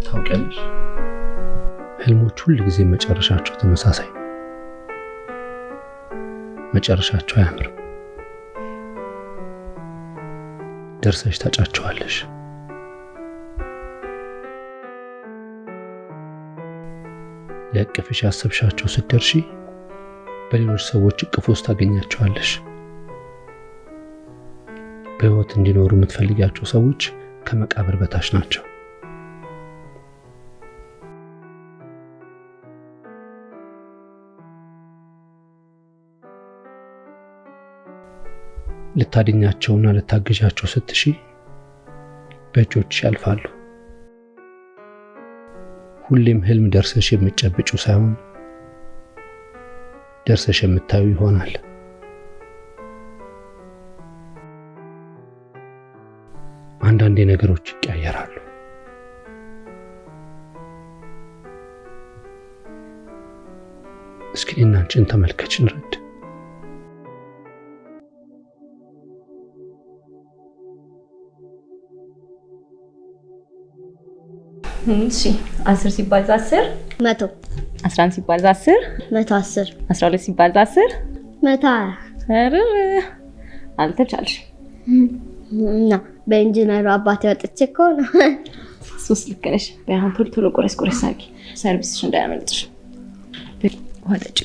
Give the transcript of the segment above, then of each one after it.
ታውቂያለሽ፣ ህልሞች ሁሉ ጊዜ መጨረሻቸው ተመሳሳይ ነው። መጨረሻቸው አያምርም። ደርሰሽ ታጫቸዋለሽ። ለቅፍሽ ያሰብሻቸው ስትደርሺ በሌሎች ሰዎች እቅፍ ውስጥ ታገኛቸዋለሽ። በህይወት እንዲኖሩ የምትፈልጊያቸው ሰዎች ከመቃብር በታች ናቸው። ልታድኛቸውና ልታግዣቸው ስትሺ በእጆችሽ ያልፋሉ። ሁሌም ህልም ደርሰሽ የምትጨብጪው ሳይሆን ደርሰሽ የምታዩ ይሆናል። አንዳንዴ ነገሮች ይቀያየራሉ። እስኪ እናንቺን ተመልከች እንረድ። እሺ 10 ሲባዛ 10 100 11 ሲባዛ 10 110 12 ሲባዛ 10 120 አረ አልተቻልሽ እና በኢንጂነሩ አባቴ ወጥቼ እኮ ነው። ሶስት ልክ ነሽ። በአሁን ቶሎ ቆረስ አድርጊ፣ ሰርቪስሽ እንዳያመልጥሽ። ወጣጭ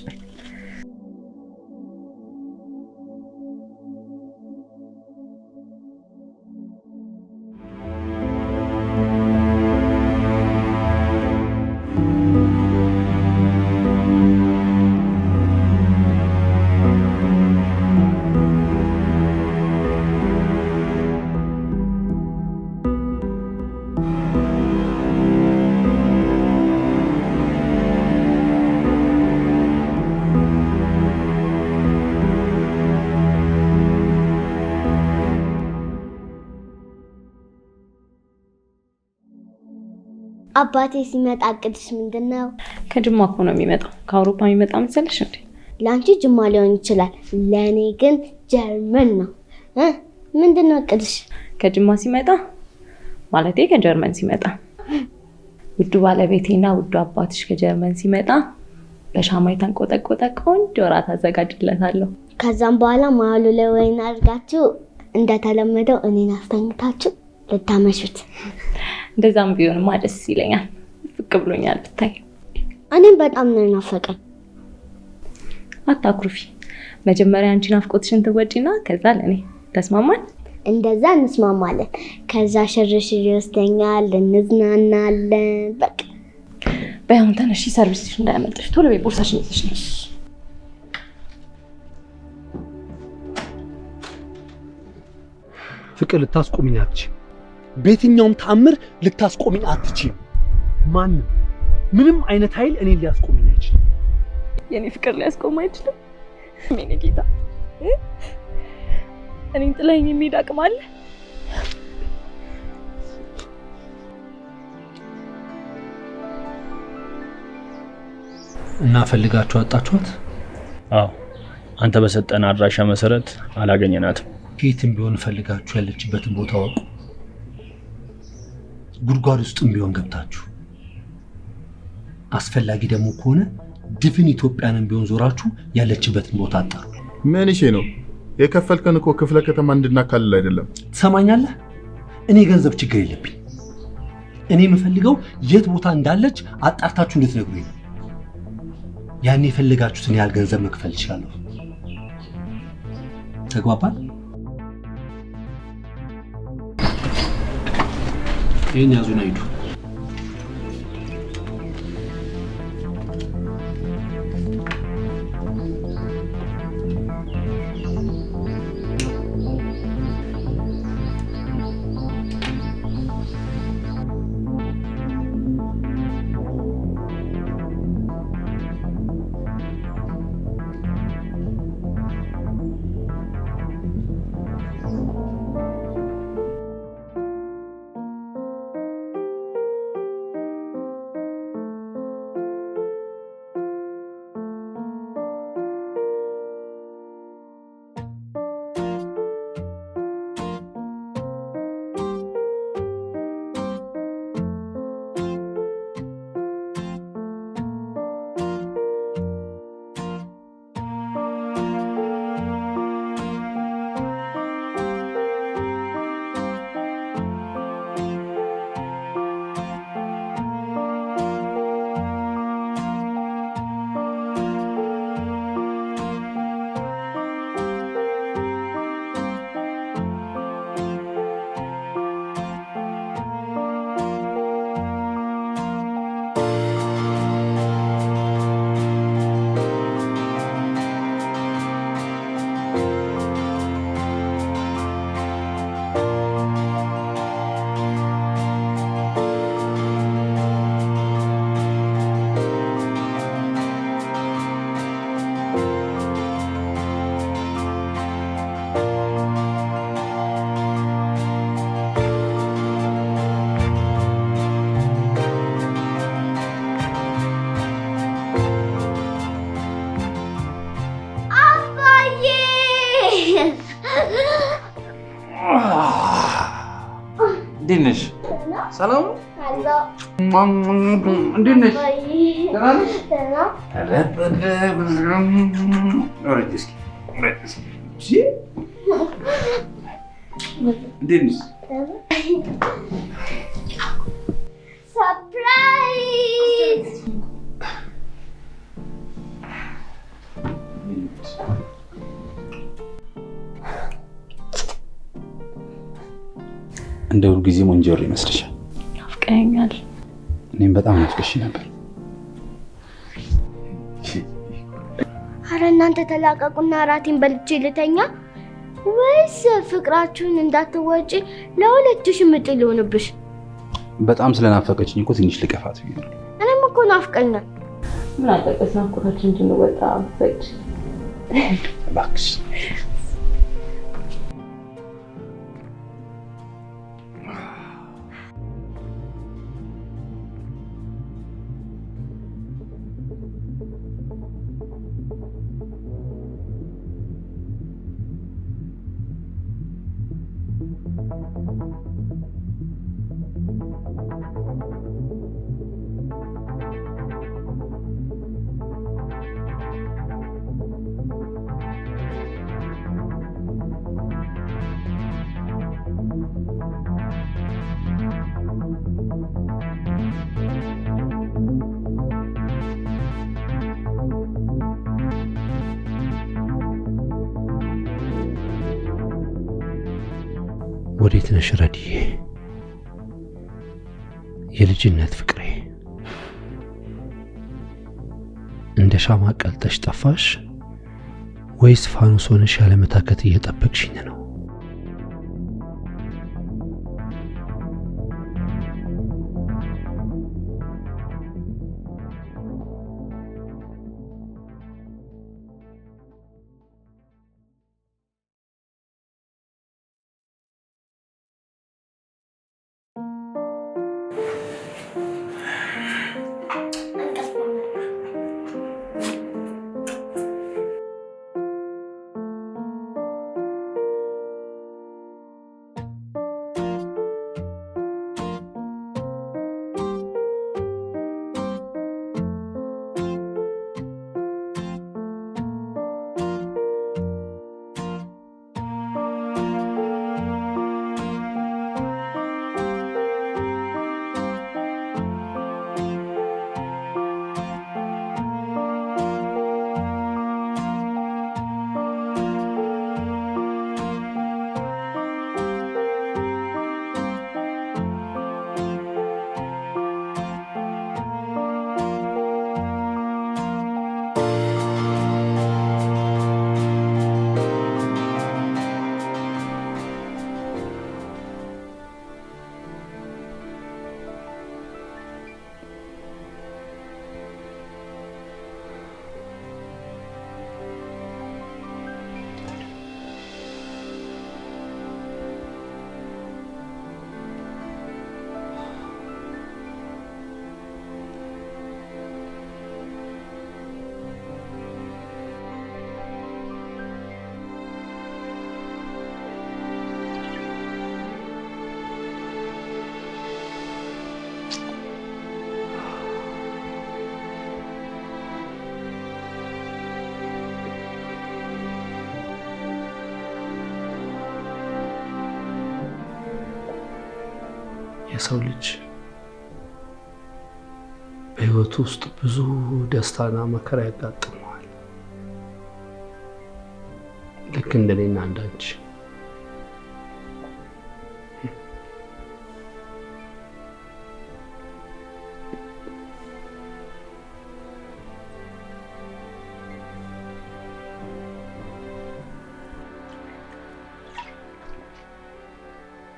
አባቴ ሲመጣ እቅድሽ ምንድነው? ከጅማ እኮ ነው የሚመጣው። ከአውሮፓ የሚመጣ መሰለሽ እንዴ? ላንቺ ጅማ ሊሆን ይችላል፣ ለኔ ግን ጀርመን ነው። ምንድነው እቅድሽ? ከጅማ ሲመጣ ማለቴ ከጀርመን ሲመጣ ውዱ ባለቤቴና ውዱ አባትሽ ከጀርመን ሲመጣ በሻማ የተንቆጠቆጠ ቆንጆ እራት አዘጋጅለታለሁ። ከዛም በኋላ መሀሉ ላይ ወይን አድርጋችሁ እንደተለመደው እኔን አስተኝታችሁ ልታመሹት። እንደዛም ቢሆንማ ደስ ይለኛል። ፍቅ ብሎኛል ብታይ። እኔም በጣም ነው ናፈቀኝ። አታኩርፊ። መጀመሪያ አንቺ ናፍቆትሽን ትወጪና ከዛ ለኔ ተስማማን? እንደዛ እንስማማለን። ከዛ ሽርሽር ይወስደኛል፣ እንዝናናለን። በቃ በያሁን ተነሺ፣ ሰርቪስሽ እንዳያመልጥሽ። ቶሎ በይ፣ ቦርሳሽን ይዘሽ ነሽ። ፍቅር ልታስቆሚኝ አትችይም። በየትኛውም ተአምር ልታስቆሚኝ አትችይም። ምንም አይነት ኃይል እኔን ሊያስቆሚኝ አይችልም። የኔ ፍቅር ሊያስቆም አይችልም። ምን ጌታ፣ እኔን ጥለኸኝ የሚሄድ አቅም አለ? እና ፈልጋችሁ አጣችኋት? አዎ፣ አንተ በሰጠን አድራሻ መሰረት አላገኘናትም። ከየትም ቢሆን ፈልጋችሁ ያለችበትን ቦታ አወቁ። ጉድጓድ ውስጥም ቢሆን ገብታችሁ፣ አስፈላጊ ደግሞ ከሆነ ድፍን ኢትዮጵያንም ቢሆን ዞራችሁ ያለችበትን ቦታ አጣሩ። ምን እሺ ነው የከፈልከን እኮ ክፍለ ከተማ እንድናካልል አይደለም። ትሰማኛለህ? እኔ ገንዘብ ችግር የለብኝ። እኔ የምፈልገው የት ቦታ እንዳለች አጣርታችሁ እንድትነግሩኝ ነው። ያኔ የፈለጋችሁትን ያህል ገንዘብ መክፈል እችላለሁ። ተግባባን? ይሄን ያዙና ሂዱ። እንዴት ነሽ? ሰላም ነው? እንዴት ነሽ? ደህና ነሽ? ወረድ እስኪ እንዴት ነሽ? ሰርፕራይዝ! እንደ ሁል ጊዜ ሞንጆር ይመስልሻል? ናፍቀኸኛል። እኔም በጣም ናፍቀሽ ነበር። አረ እናንተ ተላቀቁና እራቴን በልቼ ልተኛ ወይስ ፍቅራችሁን እንዳትወጪ ለሁለትሽ ምጥ ሊሆንብሽ? በጣም ስለናፈቀችኝ እኮ ትንሽ ልቀፋት ብዬ ነው። እኔም እኮ ናፍቀኛል። ምን አለበት ናፍቆታችን እንድንወጣ ፈቅድ። እባክሽ ወዴት ነሽ ረዲዬ? የልጅነት ፍቅሬ እንደ ሻማ ቀልጠሽ ጠፋሽ ወይስ ፋኖስ ሆነሽ ያለመታከት እየጠበቅሽኝ ነው? የሰው ልጅ በህይወቱ ውስጥ ብዙ ደስታና መከራ ያጋጥመዋል። ልክ እንደኔና እንዳንቺ።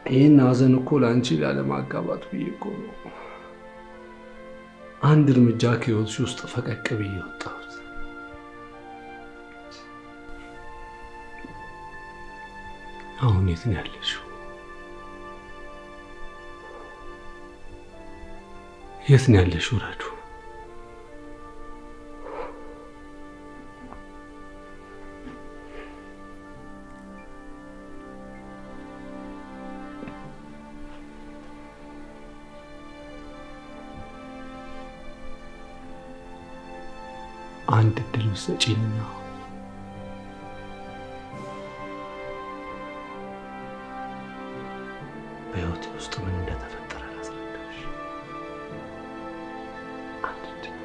ይህን ሀዘን እኮ ለአንቺ ላለማጋባት ብዬ እኮ ነው አንድ እርምጃ ከህይወትሽ ውስጥ ፈቀቅ ብዬ ወጣሁት። አሁን የት ነው ያለሽው? የት ነው ያለሽው ረዱ? አንድ እድል ብትሰጪኝና በሕይወቴ ውስጥ ምን እንደተፈጠረ ላስረዳሽ። አንድ እድል።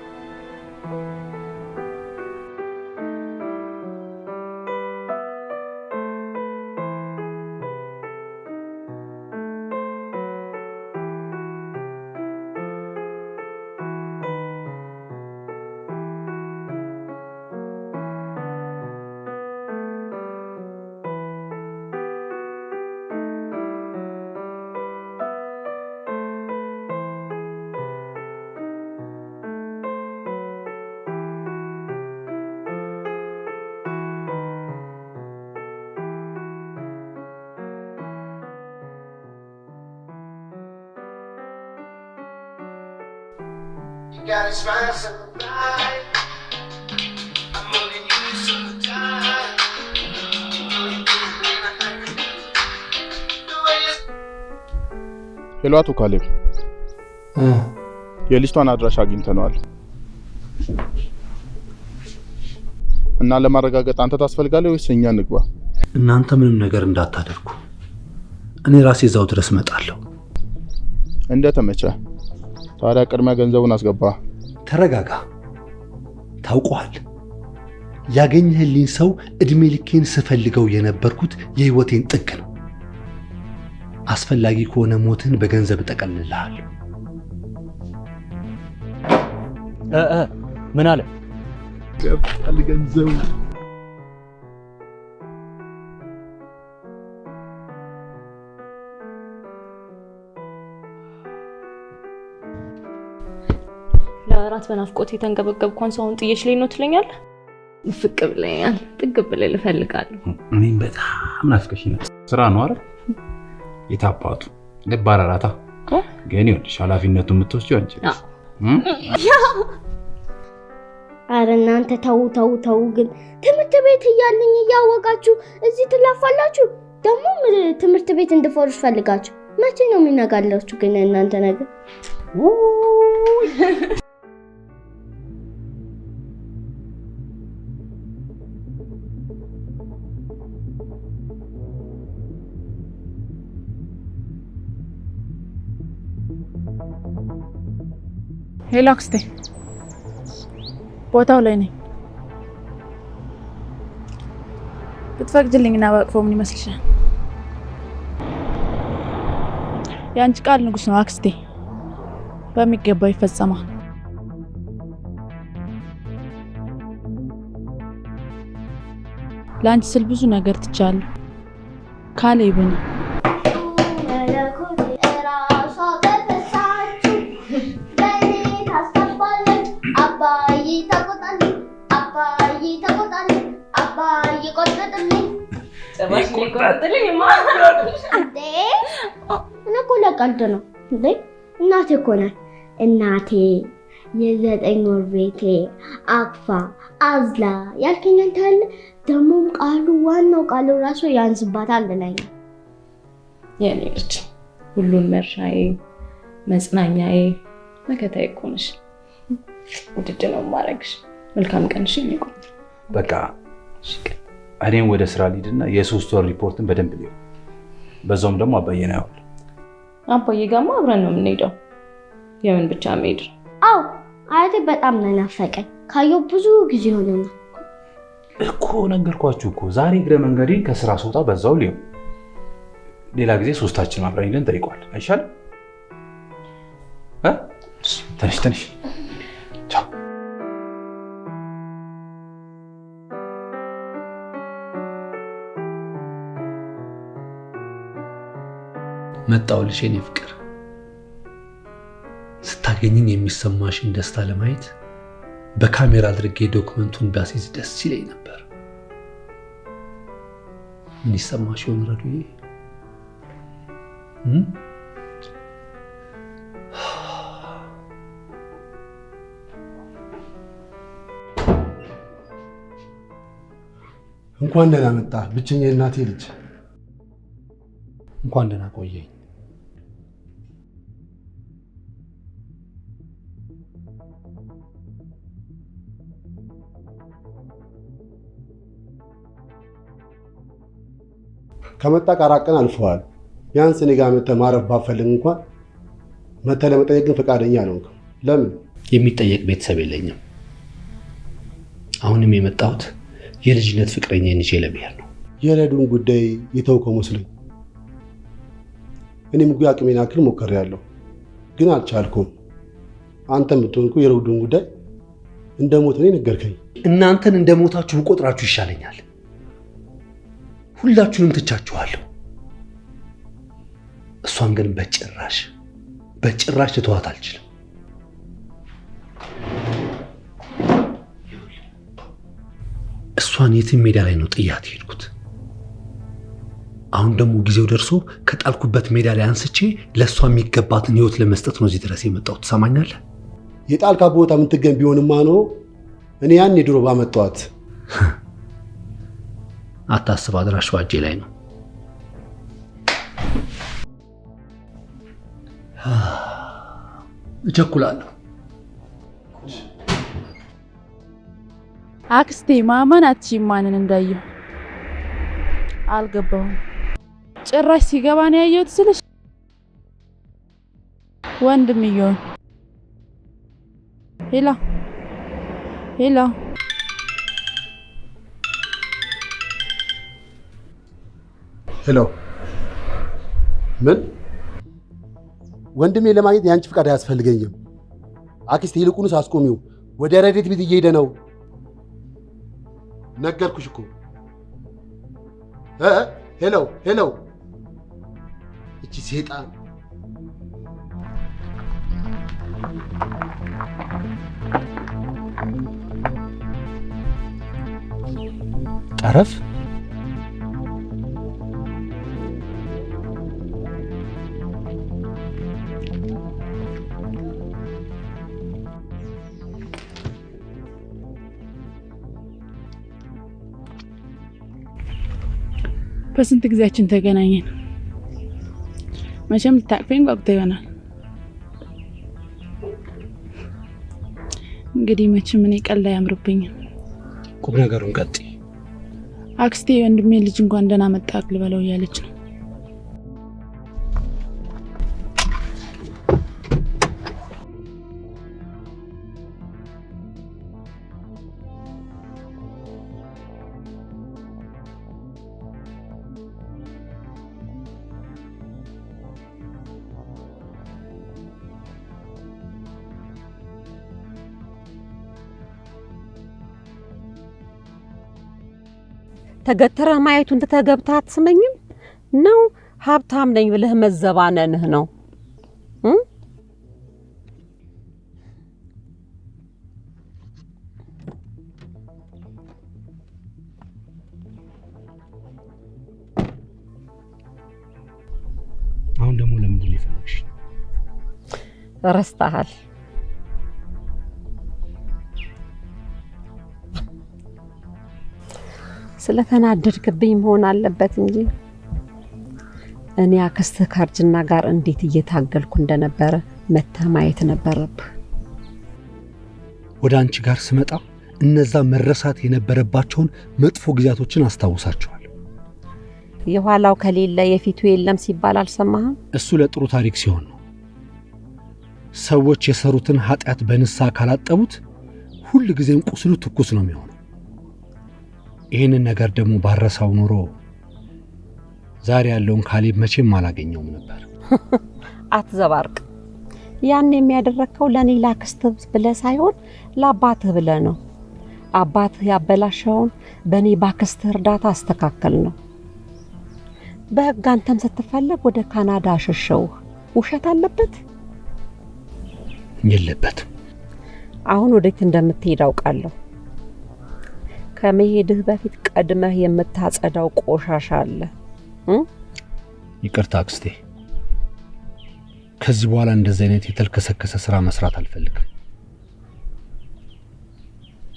You got a smile so bright. I'm holding you so tight. You know you do me like the way you. ሄሎ አቶ ካሌብ፣ የልጅቷን አድራሻ አግኝተነዋል እና ለማረጋገጥ አንተ ታስፈልጋለህ ወይስ እኛ እንግባ? እናንተ ምንም ነገር እንዳታደርጉ፣ እኔ ራሴ እዛው ድረስ እመጣለሁ። እንደተመቸ። ታዲያ ቅድሚያ ገንዘቡን አስገባ። ተረጋጋ። ታውቀዋል፣ ያገኘህልኝ ሰው እድሜ ልኬን ስፈልገው የነበርኩት የህይወቴን ጥግ ነው። አስፈላጊ ከሆነ ሞትን በገንዘብ እጠቀልልሃለሁ። ምን አለ? ገብቷል ገንዘቡ። ለአራት በናፍቆት የተንገበገብኳን ሰውን ጥዬሽ ላይ ነው ትለኛለህ? ፍቅ ብለኛል። ጥግ ብለህ እፈልጋለሁ። እኔም በጣም ናፍቀሽኝ። ስራ ነው አይደል? የታባቱ ለባራራታ ግን ይኸውልሽ ኃላፊነቱን የምትወስጂው አንቺ ነሽ። አረ እናንተ ተው ግን ትምህርት ቤት እያለኝ እያወቃችሁ እዚህ ትላፋላችሁ። ደግሞ ትምህርት ቤት እንድፈርሽ ፈልጋችሁ መቼ ነው የሚነጋላችሁ ግን እናንተ ነገር? ሄሎ አክስቴ፣ ቦታው ላይ ነኝ። ብትፈቅጂልኝና ባቅፈው ምን ይመስልሻል? የአንቺ ቃል ንጉስ ነው አክስቴ፣ በሚገባ ይፈጸማል። ለአንቺ ስል ብዙ ነገር ትቻለሁ። ካሌብን ቀልድ ነው እንዴ? እናቴ እኮ ናት። እናቴ የ9 ወር ቤቴ አቅፋ አዝላ ያልከኝ አንተ አለ። ደሞም ቃሉ ዋናው ቃሉ ራሱ ያንስባታል ላይ ነው። የኔ ልጅ ሁሉን መርሻዬ፣ መጽናኛዬ፣ መከታዬ እኮ ነሽ። ውድድ ነው ማረግሽ። መልካም ቀን። እሺ ይቆይ። በቃ እኔም ወደ ስራ ልሂድና የ3 ወር ሪፖርትን በደንብ ልየው። በዛውም ደግሞ አባዬን አያውል። አባዬ ጋማ አብረን ነው የምንሄደው። የምን ብቻ መሄድ? አዎ አያቴ በጣም ነው ናፈቀኝ። ካየው ብዙ ጊዜ ሆነና እኮ ነገርኳችሁ እኮ። ዛሬ እግረ መንገዴን ከስራ ስወጣ በዛው ልየው። ሌላ ጊዜ ሶስታችን አብረን ሄደን ጠይቋል። አይሻልም? ተነሽ ቻው። መጣሁልሽ የኔ ፍቅር። ስታገኝኝ የሚሰማሽን ደስታ ለማየት በካሜራ አድርጌ ዶክመንቱን ባሲዝ ደስ ይለኝ ነበር። ምን ይሰማሽ ይሆን ረዱዬ? እንኳን ደህና መጣ ብቸኛ እናቴ ልጅ። እንኳን ደህና ቆየኝ። ከመጣ ቃራቀን ቀን አልፈዋል። ቢያንስ እኔ ጋር መተህ ማረፍ ባፈልግ እንኳን መተህ ለመጠየቅ ግን ፈቃደኛ አልሆንክም። ለምን? የሚጠየቅ ቤተሰብ የለኝም። አሁንም የመጣሁት የልጅነት ፍቅረኛዬን ይዤ ለመሄድ ነው። የረዱን ጉዳይ የተውከው መስሎኝ እኔም እኮ አቅሜን ያክል ሞክሬያለሁ፣ ግን አልቻልኩም። አንተም ብትሆን እኮ የረዱን ጉዳይ እንደሞት ነው ነገርከኝ። እናንተን እንደሞታችሁ ብቆጥራችሁ ይሻለኛል። ሁላችሁንም ትቻችኋለሁ። እሷን ግን በጭራሽ ልተዋት አልችልም። እሷን የትም ሜዳ ላይ ነው ጥያት ሄድኩት። አሁን ደግሞ ጊዜው ደርሶ ከጣልኩበት ሜዳ ላይ አንስቼ ለእሷ የሚገባትን ህይወት ለመስጠት ነው እዚህ ድረስ የመጣሁት። ትሰማኛለህ? የጣልካ ቦታ የምትገኝ ቢሆንማ ኖሮ እኔ ያን ድሮ ባመጣኋት። አታስብ፣ አድራሻዋ እጄ ላይ ነው። እቸኩላለሁ። አክስቴ ማመን አትችይም። ማንን እንዳየሁ አልገባሁም። ጭራሽ ሲገባ ነው ያየሁት ስልሽ ወንድምየው። ሄሎ ሄሎ ሄሎ። ምን? ወንድሜ ለማግኘት የአንቺ ፍቃድ አያስፈልገኝም። አክስቴ ይልቁንስ አስቆሚው። ወደ ረዴት ቤት እየሄደ ነው። ነገርኩሽ እኮ። ሄሎ ሄሎ። እቺ ሴጣን ጠረፍ በስንት ጊዜያችን ተገናኘን። መቼም ልታቅፈኝ ጓጉታ ይሆናል። እንግዲህ መቼም እኔ ቀልድ አያምርብኝም። ቁም ነገሩን ቀጥይ። አክስቴ ወንድሜ ልጅ እንኳን ደህና መጣህ ልበለው እያለች ነው። ተገተረህ ማየቱን ተተገብታ አትስመኝም ነው? ሀብታም ነኝ ብለህ መዘባነንህ ነው? አሁን ደግሞ ለምንድን ነው የፈለግሽ? ረስተሃል። ስለተናደድክብኝ መሆን አለበት እንጂ እኔ አክስትህ ከእርጅና ጋር እንዴት እየታገልኩ እንደነበረ መተህ ማየት ነበረብህ። ወደ አንቺ ጋር ስመጣ እነዛ መረሳት የነበረባቸውን መጥፎ ጊዜያቶችን አስታውሳቸዋለሁ። የኋላው ከሌለ የፊቱ የለም ሲባል አልሰማህም? እሱ ለጥሩ ታሪክ ሲሆን ነው። ሰዎች የሰሩትን ኃጢአት በንስሐ ካላጠቡት ሁል ጊዜም ቁስሉ ትኩስ ነው የሚሆነው። ይህንን ነገር ደግሞ ባረሳው ኖሮ ዛሬ ያለውን ካሌብ መቼም አላገኘውም ነበር። አትዘባርቅ። ያን የሚያደረከው ለኔ ላክስትህ ብለህ ሳይሆን ለአባትህ ብለህ ነው። አባትህ ያበላሸውን በእኔ ባክስትህ እርዳታ አስተካከል ነው። በህግ አንተም ስትፈለግ ወደ ካናዳ አሸሸውህ። ውሸት አለበት? የለበትም። አሁን ወዴት እንደምትሄድ አውቃለሁ። ከመሄድህ በፊት ቀድመህ የምታጸዳው ቆሻሻ አለ። ይቅርታ አክስቴ፣ ከዚህ በኋላ እንደዚህ አይነት የተልከሰከሰ ስራ መስራት አልፈልግም።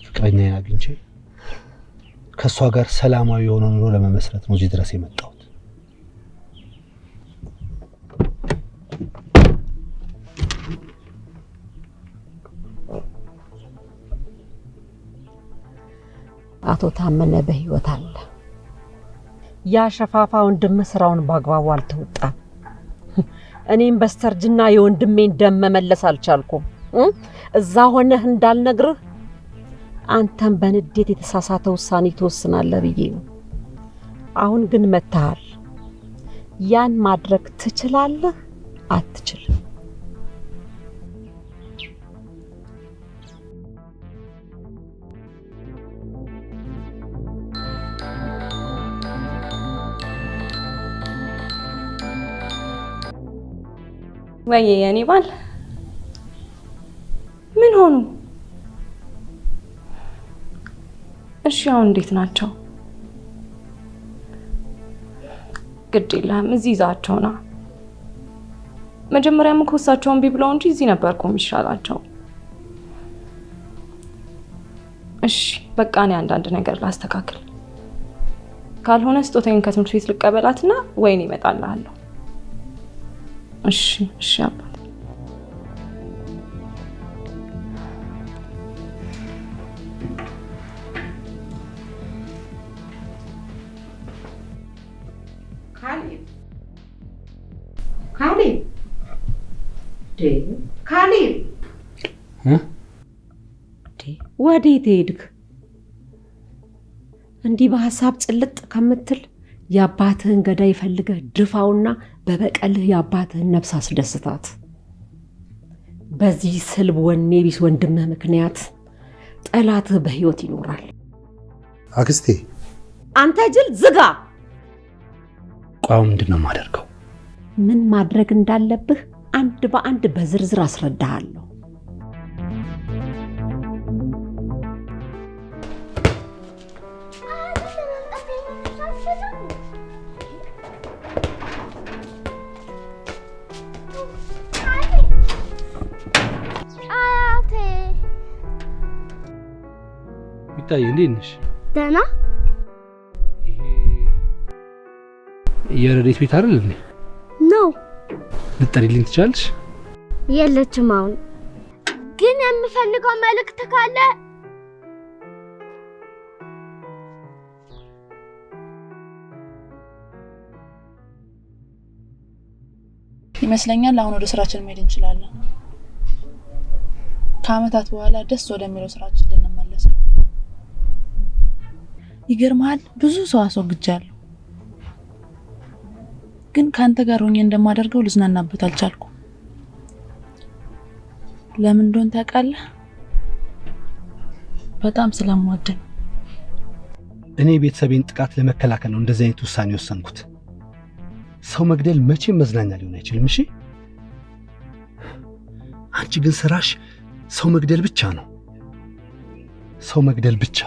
ፍቅረኛዬን አግኝቼ ከእሷ ጋር ሰላማዊ የሆነ ኑሮ ለመመስረት ነው እዚህ ድረስ የመጣሁት። አቶ ታመነ በህይወት አለ። ያ ሸፋፋ ወንድም ስራውን ባግባቡ አልተወጣም። እኔም በስተርጅና የወንድሜን ደም መመለስ አልቻልኩም። እዛ ሆነህ እንዳልነግርህ አንተም በንዴት የተሳሳተ ውሳኔ ትወስናለህ ብዬ ነው። አሁን ግን መተሃል። ያን ማድረግ ትችላለህ አትችልም? ወይ የኔ ባል ምን ሆኑ? እሺ አሁን እንዴት ናቸው? ግድ የለህም እዚህ ይዛቸውና መጀመሪያም እኮ እሳቸውን ቢብለው እንጂ እዚህ ነበርኩ የሚሻላቸው። እሺ በቃ እኔ አንዳንድ ነገር ላስተካክል። ካልሆነ ስጦታዬን ከትምህርት ቤት ልቀበላትና ወይኔ እመጣልሃለሁ። እሺ እሺ አባቴ። ካሌብ ወዴት ሄድክ? እንዲህ በሐሳብ ጭልጥ ከምትል የአባትህን ገዳይ ፈልገህ ድፋውና በበቀልህ የአባትህን ነፍስ አስደስታት። በዚህ ስልብ ወኔ ቢስ ወንድምህ ምክንያት ጠላትህ በህይወት ይኖራል። አክስቴ አንተ ጅል ዝጋ! ቋው ምንድነው የማደርገው? ምን ማድረግ እንዳለብህ አንድ በአንድ በዝርዝር አስረዳሃለሁ። ይታይ እንዴት ነሽ? ደህና። የረዴት ቤት አይደል እንዴ? ነው። ልትጠሪልኝ ትችላለሽ? የለችም አሁን። ግን የምፈልገው መልእክት ካለ ይመስለኛል አሁን ወደ ስራችን መሄድ እንችላለን። ከአመታት በኋላ ደስ ወደሚለው ስራችን ልንመለስ ነው። ይገርማል፣ ብዙ ሰው አስወግጃለሁ፣ ግን ካንተ ጋር ሆኜ እንደማደርገው ልዝናናበት አልቻልኩም። ለምን እንደሆነ ታውቃለህ? በጣም ስለምወድ ነው። እኔ ቤተሰቤን ጥቃት ለመከላከል ነው እንደዚህ አይነት ውሳኔ ወሰንኩት። ሰው መግደል መቼም መዝናኛ ሊሆን አይችልም። እሺ፣ አንቺ ግን ስራሽ ሰው መግደል ብቻ ነው። ሰው መግደል ብቻ።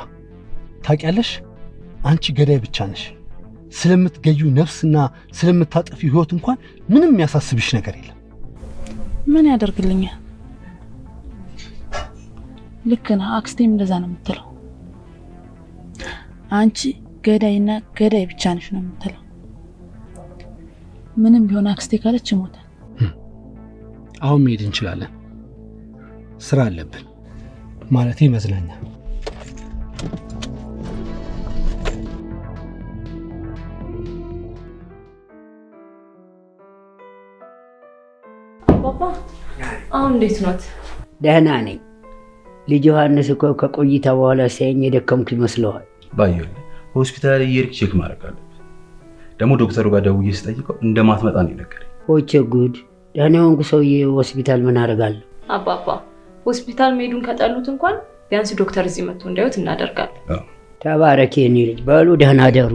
ታውቂያለሽ፣ አንቺ ገዳይ ብቻ ነሽ። ስለምትገዩ ነፍስና ስለምታጠፊ ህይወት እንኳን ምንም የሚያሳስብሽ ነገር የለም። ምን ያደርግልኛል? ልክ ነህ። አክስቴም እንደዛ ነው የምትለው። አንቺ ገዳይና ገዳይ ብቻ ነሽ ነው የምትለው። ምንም ቢሆን አክስቴ ካለች ይሞታል። አሁን መሄድ እንችላለን። ስራ አለብን፣ ማለቴ መዝናኛ። አባባ አሁን እንዴት ኖት? ደህና ነኝ። ልጅ ዮሐንስ እኮ ከቆይታ በኋላ ሲያየኝ የደከምኩ ይመስለዋል። ባየሁልህ ሆስፒታል እየሄድክ ቼክ ማድረግ አለብህ። ደግሞ ዶክተሩ ጋር ደውዬ ስጠይቀው እንደማትመጣ ነው የነገረኝ። ኦቼ ጉድ! ደህና የሆንኩ ሰውዬ ሆስፒታል ምን አደርጋለሁ? አባባ ሆስፒታል መሄዱን ከጠሉት እንኳን ቢያንስ ዶክተር እዚህ መጥቶ እንዲያዩት እናደርጋለን። ተባረክ የኔ ልጅ። በሉ ደህና ደሩ።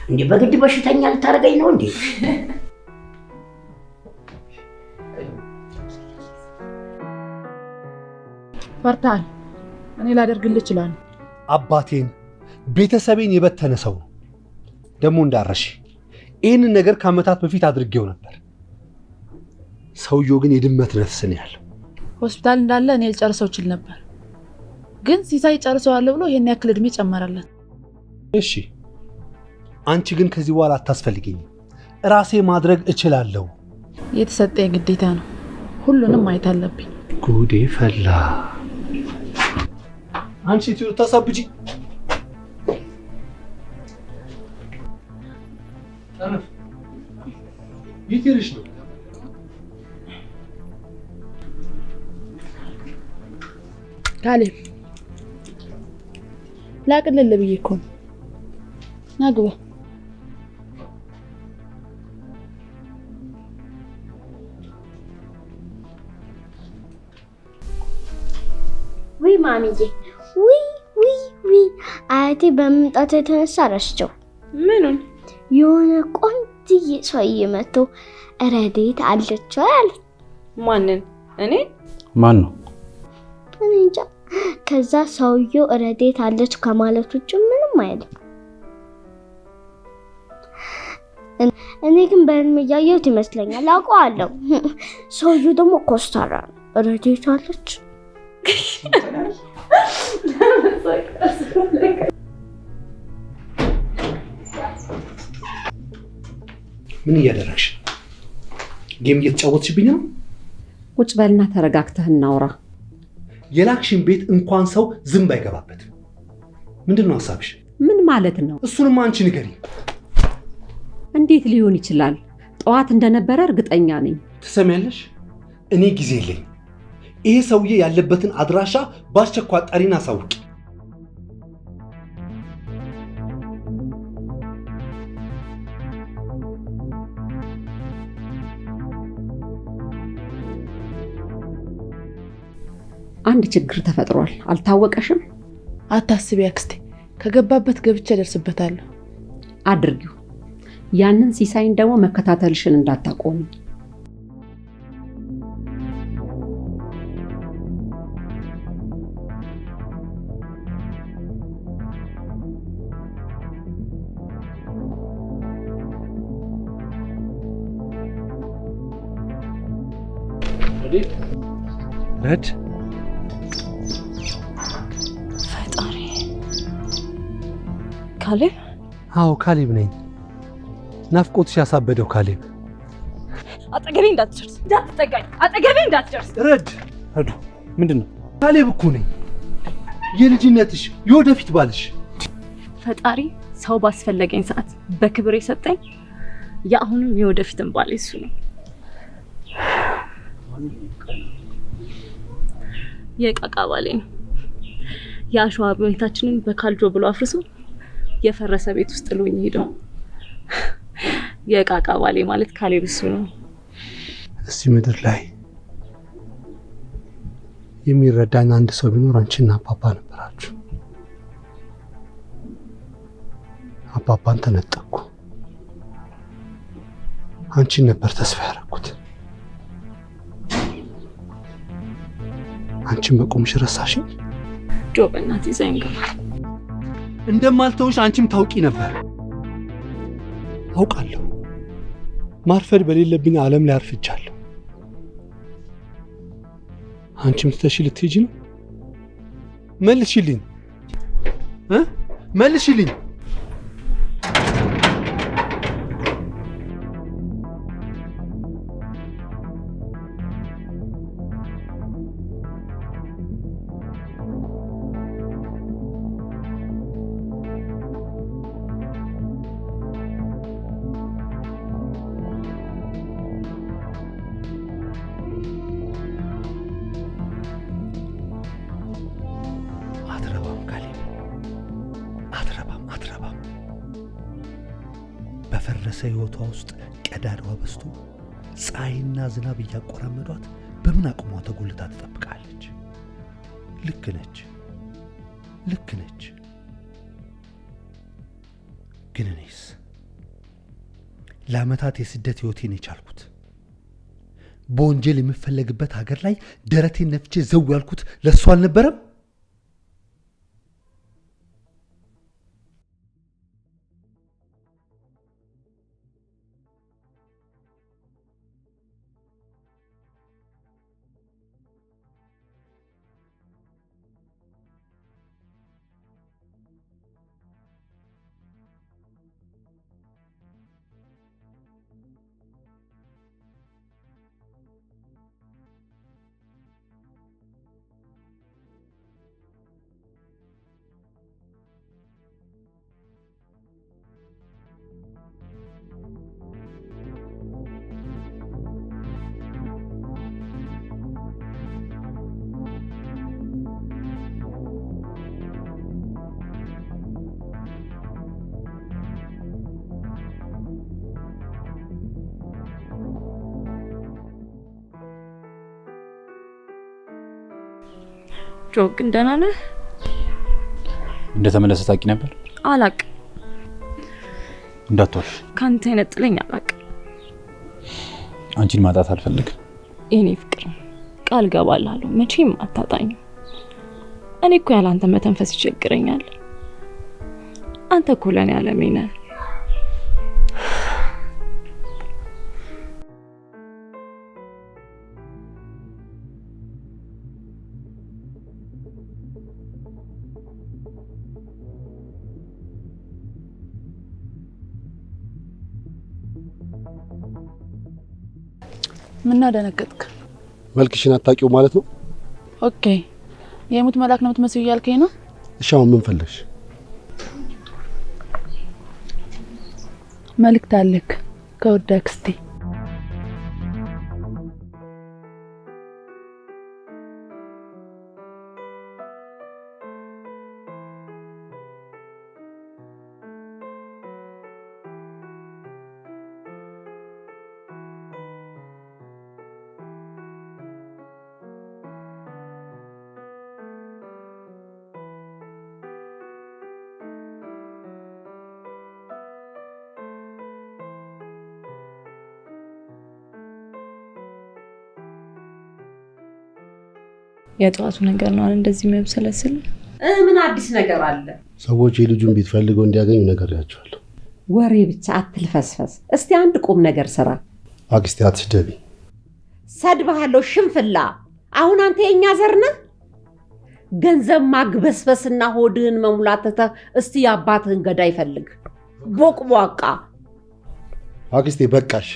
እንዴ በግድ በሽተኛ ልታደርገኝ ነው እንዴ? ፈርታል። እኔ ላደርግልህ እችላለሁ። አባቴን ቤተሰቤን የበተነ ሰው ነው። ደግሞ እንዳረሽ ይህንን ነገር ከአመታት በፊት አድርጌው ነበር። ሰውየው ግን የድመት ነፍስ ነው ያለው። ሆስፒታል እንዳለ እኔ ልጨርሰው እችል ነበር፣ ግን ሲሳይ ጨርሰዋለሁ ብሎ ይሄን ያክል እድሜ ጨመረለት። እሺ አንቺ ግን ከዚህ በኋላ አታስፈልጊኝም። ራሴ ማድረግ እችላለሁ። የተሰጠኝ ግዴታ ነው። ሁሉንም ማየት አለብኝ። ጉዴ ፈላ። አንቺ ትዩ ተሰብጂ የት ሄደሽ ነው? ካሌብ ላቅልል ብዬ እኮ ነው። ና ግባ። ውይ ማሚዬ፣ ውይ ውይ ውይ አያቴ በመምጣቱ የተነሳ ረስቸው። ምኑን? የሆነ ቆንጅዬ ሰውዬ መጥቶ ረዴት አለች አለ። ማንን? እኔ? ማን ነው? እኔ እንጃ። ከዛ ሰውዬው ረዴት አለች ከማለት ውጭ ምንም አይልም። እኔ ግን በህልም እያየሁት ይመስለኛል። አውቀዋለሁ። ሰውዬው ደግሞ ኮስታራ ነው። ረዴት አለች ምን እያደረግሽ? ጌም እየተጫወትሽብኝ ነው? ቁጭ በልና ተረጋግተህ እናውራ። የላክሽን ቤት እንኳን ሰው ዝንብ አይገባበትም። ምንድን ነው ሀሳብሽ? ምን ማለት ነው? እሱንም አንቺ ንገሪኝ። እንዴት ሊሆን ይችላል? ጠዋት እንደነበረ እርግጠኛ ነኝ። ትሰሚያለሽ? እኔ ጊዜ የለኝም። ይሄ ሰውዬ ያለበትን አድራሻ በአስቸኳይ ጠሪና አሳውቂ። አንድ ችግር ተፈጥሯል። አልታወቀሽም? አታስቢ አክስቴ፣ ከገባበት ገብቼ እደርስበታለሁ። አድርጊው። ያንን ሲሳይን ደግሞ መከታተልሽን እንዳታቆሚ። ረድ ፈጣሪ። ካሌብ? አዎ ካሌብ ነኝ። ናፍቆትሽ ያሳበደው ካሌብ። አጠገቤ እንዳትደርስ፣ እንዳትጠጋኝ፣ አጠገቤ እንዳትደርስ። ረድ ረዱ፣ ምንድን ነው? ካሌብ እኮ ነኝ፣ የልጅነትሽ የወደፊት ባልሽ። ፈጣሪ ሰው ባስፈለገኝ ሰዓት በክብር የሰጠኝ የአሁንም የወደፊትም ባል እሱ ነው። የቃቃ ባሌ ነው። የአሸዋ ቤታችንን በካልጆ ብሎ አፍርሶ የፈረሰ ቤት ውስጥ ጥሎኝ ሄደው። የቃቃ ባሌ ማለት ካሌብ እሱ ነው። እዚህ ምድር ላይ የሚረዳኝ አንድ ሰው ቢኖር አንቺና አባባ ነበራችሁ። አባባን ተነጠቅኩ። አንቺን ነበር ተስፋ ያደረኩት። አንቺን በቁምሽ ረሳሽኝ። ጆ በእናትህ ይዘኝ ገባ። እንደማልተውሽ አንቺም ታውቂ ነበር። አውቃለሁ። ማርፈድ በሌለብኝ ዓለም ላይ አርፍጃለሁ። አንቺም ትተሽ ልትሄጂ ነው? መልሽልኝ፣ መልሽልኝ። በፈረሰ ህይወቷ ውስጥ ቀዳዳዋ በስቶ ፀሐይና ዝናብ እያቆራመዷት በምን አቅሟ ተጎልታ ትጠብቃለች? ልክ ነች፣ ልክ ነች። ግን እኔስ ለዓመታት የስደት ህይወቴን የቻልኩት በወንጀል የምፈለግበት ሀገር ላይ ደረቴን ነፍቼ ዘው ያልኩት ለእሱ አልነበረም? ጆክ እንደና ነህ? እንደተመለሰ ታውቂ ነበር? አላቅ እንዳትዋሽ። ካንተ ይነጥለኝ አላቅ። አንቺን ማጣት አልፈልግም። የኔ ፍቅር ቃል ገባላለሁ መቼም አታጣኝ። እኔ እኮ ያለ አንተ መተንፈስ ይቸግረኛል። አንተ እኮ ለኔ ዓለሜ ነህ። ምን አደነገጥክ? መልክሽን አታውቂው ማለት ነው? ኦኬ የሙት መልአክ ነው የምትመስዪው እያልከኝ ነው? እሺ አሁን ምን ፈለግሽ? መልእክት አለክ ከውድ አክስቴ። የጧቱ ነገር ነው እንደዚህ መብሰለስል። ምን አዲስ ነገር አለ? ሰዎች የልጁን ቤት ፈልገው እንዲያገኙ ነግሬያቸዋለሁ። ወሬ ብቻ አትልፈስፈስ። እስቲ አንድ ቁም ነገር ስራ። አክስቴ አትስደቢ። ሰድባለሁ ሽንፍላ። አሁን አንተ የኛ ዘር ነህ? ገንዘብ ማግበስበስና ሆድህን መሙላተተ እስቲ የአባትህን ገዳይ ፈልግ። ቦቅቧቃ። አክስቴ በቃሽ።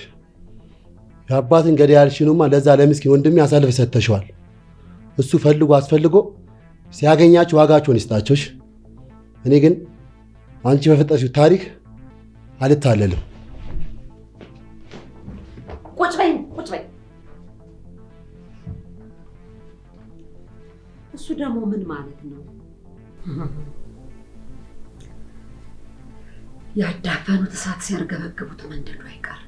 የአባትን ገዳይ ያልሽኑማ ለዛ ለምስኪን ወንድሜ አሳልፈሽ ሰጥተሽዋል። እሱ ፈልጎ አስፈልጎ ሲያገኛችሁ ዋጋቸውን ይስጣቸውሽ። እኔ ግን አንቺ በፈጠርሽው ታሪክ አልታለልም። ቁጭ በይ ቁጭ በይ። እሱ ደግሞ ምን ማለት ነው? ያዳፈኑት እሳት ሲያርገበግቡት መንደዱ አይቀር።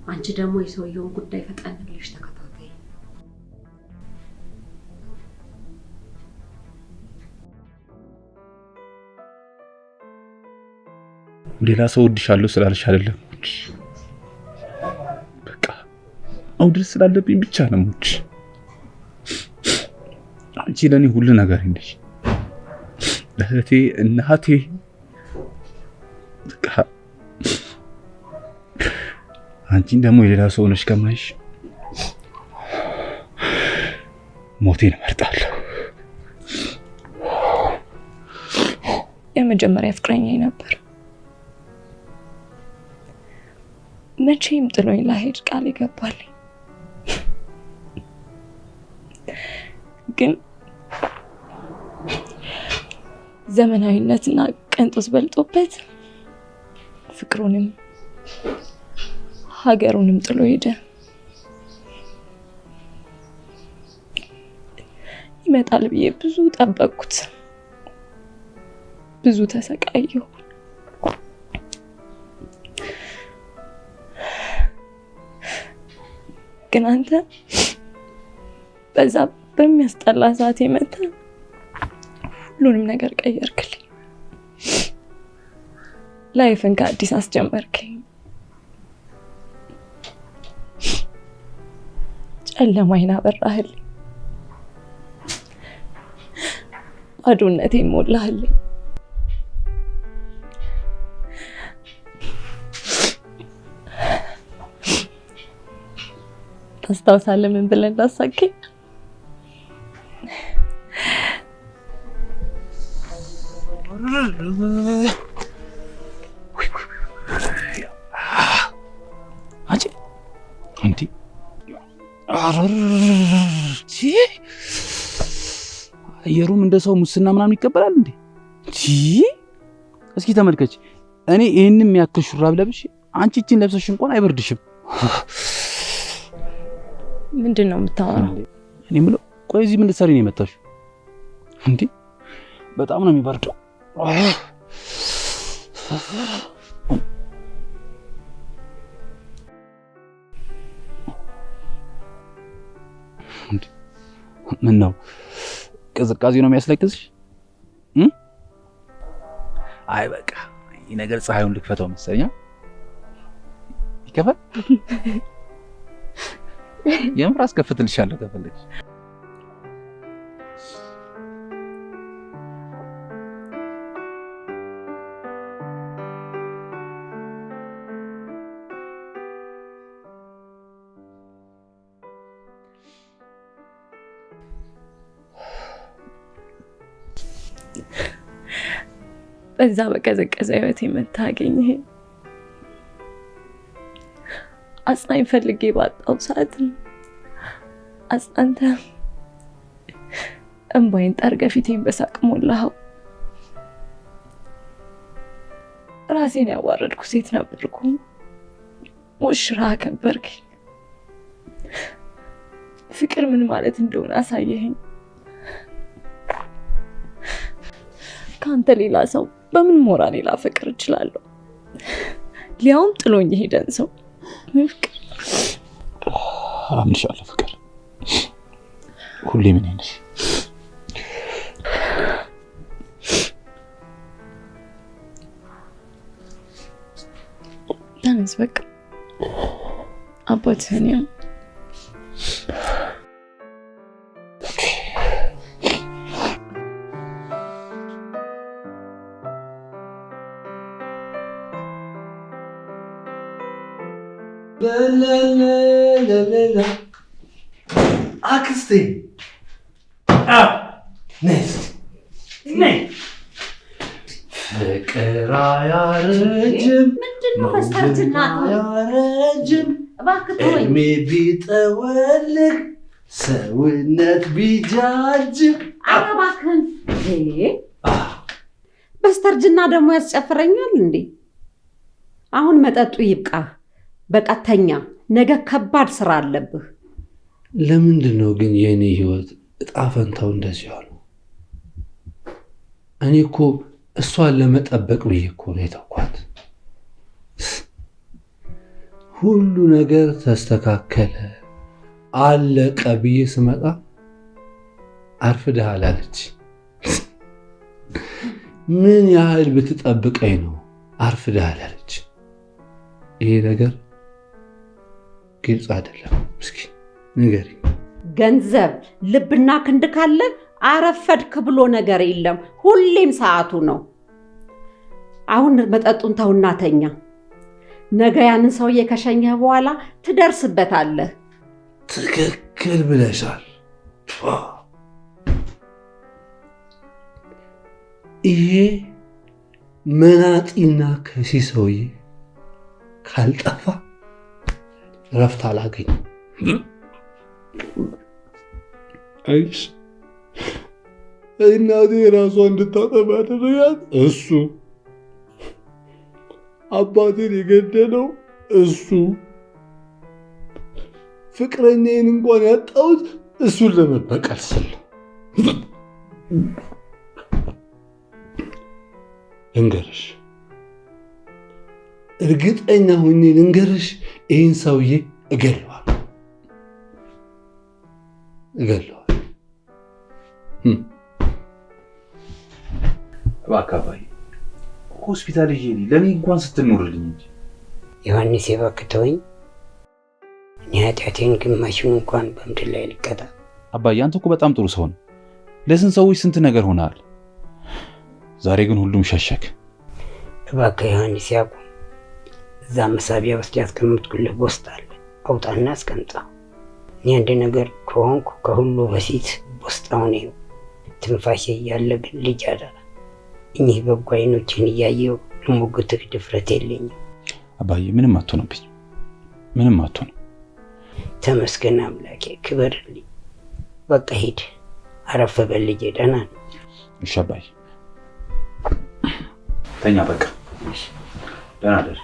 አንቺ ደግሞ የሰውየውን ጉዳይ ፈጠን ብለሽ ተከታተይ። ሌላ ሰው ወድሻለሁ ስላልሽ አይደለም ወድሽ፣ በቃ መውደድ ስላለብኝ ብቻ ነው ወድሽ። አንቺ ለኔ ሁሉ ነገር ነሽ፣ እህቴ፣ እናቴ። በቃ አንቺን ደግሞ የሌላ ሰው ነሽ ከማይሽ ሞቴን እመርጣለሁ። የመጀመሪያ ፍቅረኛዬ ነበር። መቼም ጥሎኝ ላሄድ ቃል ይገባልኝ። ግን ዘመናዊነትና ቅንጦት በልጦበት ፍቅሩንም ሀገሩንም ጥሎ ሄደ። ይመጣል ብዬ ብዙ ጠበቅኩት፣ ብዙ ተሰቃየሁ። ግን አንተ በዛ በሚያስጠላ ሰዓት የመጣ ሁሉንም ነገር ቀየርክልኝ። ላይፍን ከአዲስ አስጀመርክኝ። ጨለማዬን አበራህልኝ፣ ባዶነቴን ሞላህልኝ። ታስታውሳለህ ምን ብለን እንዳሳከኝ? አንቺ አየሩም እንደ ሰው ሙስና ምናምን ይቀበላል እንዴ? እስኪ ተመልከች። እኔ ይሄንን ያክል ሹራብ ለብሼ አንቺ እቺን ለብሰሽ እንኳን አይበርድሽም። ምንድነው የምታወራው? እኔ ምለው ቆይ እዚህ ምን ልትሰሪ ነው የመጣሽው እንዴ? በጣም ነው የሚበርደው። ምን ነው ቅዝቃዜ ነው የሚያስለቅስሽ? አይ በቃ ይሄ ነገር ፀሐዩን ልክፈተው መሰለኝ። ይከፈል። የምር አስከፍትልሻለሁ ከፈለግሽ። በዛ በቀዘቀዘ ህይወት የምታገኝህ አጽናኝ ፈልጌ ባጣው ሰዓት አጽናንተ እንባይን ጠርገህ ፊቴን በሳቅ ሞላኸው። ራሴን ያዋረድኩ ሴት ነበርኩ። ሙሽራ ከበርክ። ፍቅር ምን ማለት እንደሆነ አሳየኸኝ። ካንተ ሌላ ሰው በምን ሞራሌ ላፈቅር እችላለሁ? ሊያውም ጥሎኝ ሄደን ሰው። አምንሻለሁ ፍቅር፣ ሁሌ ምን ነሽ? ተነስ በቃ አባትህን ያው አክስቴ ነይ። ፍቅር አያረጅም፣ ምንድነው በስታርጅና አያረጅም፣ እባክህ እድሜ ቢጠወልግ ሰውነት ቢጃጅም። ኧረ እባክህን በስተርጅና ደግሞ ያስጨፍረኛል እንዴ? አሁን መጠጡ ይብቃህ። በቃ ተኛ። ነገ ከባድ ስራ አለብህ። ለምንድን ነው ግን የእኔ ህይወት እጣ ፈንታው እንደዚህ ሆነ? እኔ እኮ እሷን ለመጠበቅ ብዬ እኮ ነው የተኳት። ሁሉ ነገር ተስተካከለ አለቀ ብዬ ስመጣ አርፍደሃል አለች። ምን ያህል ብትጠብቀኝ ነው አርፍደሃል አለች? ይሄ ነገር ግልጽ አይደለም። እስኪ ንገሪኝ። ገንዘብ ልብና ክንድ ካለ አረፈድክ ብሎ ነገር የለም። ሁሌም ሰዓቱ ነው። አሁን መጠጡን ተውና ተኛ። ነገ ያንን ሰውዬ ከሸኘህ በኋላ ትደርስበታለህ። ትክክል ብለሻል። ይሄ መናጢና ከሲ ሰውዬ ካልጠፋ ረፍት አላገኝም። አይሽ እናቴ ራሷ እንድታጠባ ያደረጋት እሱ፣ አባቴን የገደለው እሱ፣ ፍቅረኛዬን እንኳን ያጣሁት እሱን ለመበቀል ስል ነው። ልንገርሽ፣ እርግጠኛ ሆኜ ልንገርሽ፣ ይህን ሰውዬ እገለዋለሁ። እባክህ አባዬ ሆስፒታል ይዤ ለኔ እንኳን ስትኖርልኝ እንጂ። ዮሐንስ እባክህ ተወኝ። እኔ ኃጢአቴን ግማሹን እንኳን በምድር ላይ ልቀጣ። አባዬ አንተ እኮ በጣም ጥሩ ሰው ነው። ለስንት ሰዎች ስንት ነገር ሆነሃል። ዛሬ ግን ሁሉም ሸሸክ። እባክህ ዮሐንስ ያቁም። እዛ መሳቢያ ውስጥ ያስቀምጥኩልህ ቦስጥ አለ፣ አውጣና አስቀምጣ። እኔ አንድ ነገር ከሆንኩ ከሁሉ በፊት ቦስጣውን ይኸው። ትንፋሼ እያለ ግን ልጅ አደራ። እኚህ በጎ አይኖችን እያየው ልሞግትህ ድፍረት የለኝም። አባዬ ምንም አትሆንብኝ፣ ምንም አትሆን። ተመስገን አምላኬ፣ ክበርልኝ። በቃ ሂድ፣ አረፍ በል ልጄ፣ ደህና ነኝ። እሺ አባዬ ተኛ በቃ። ደህና ደር።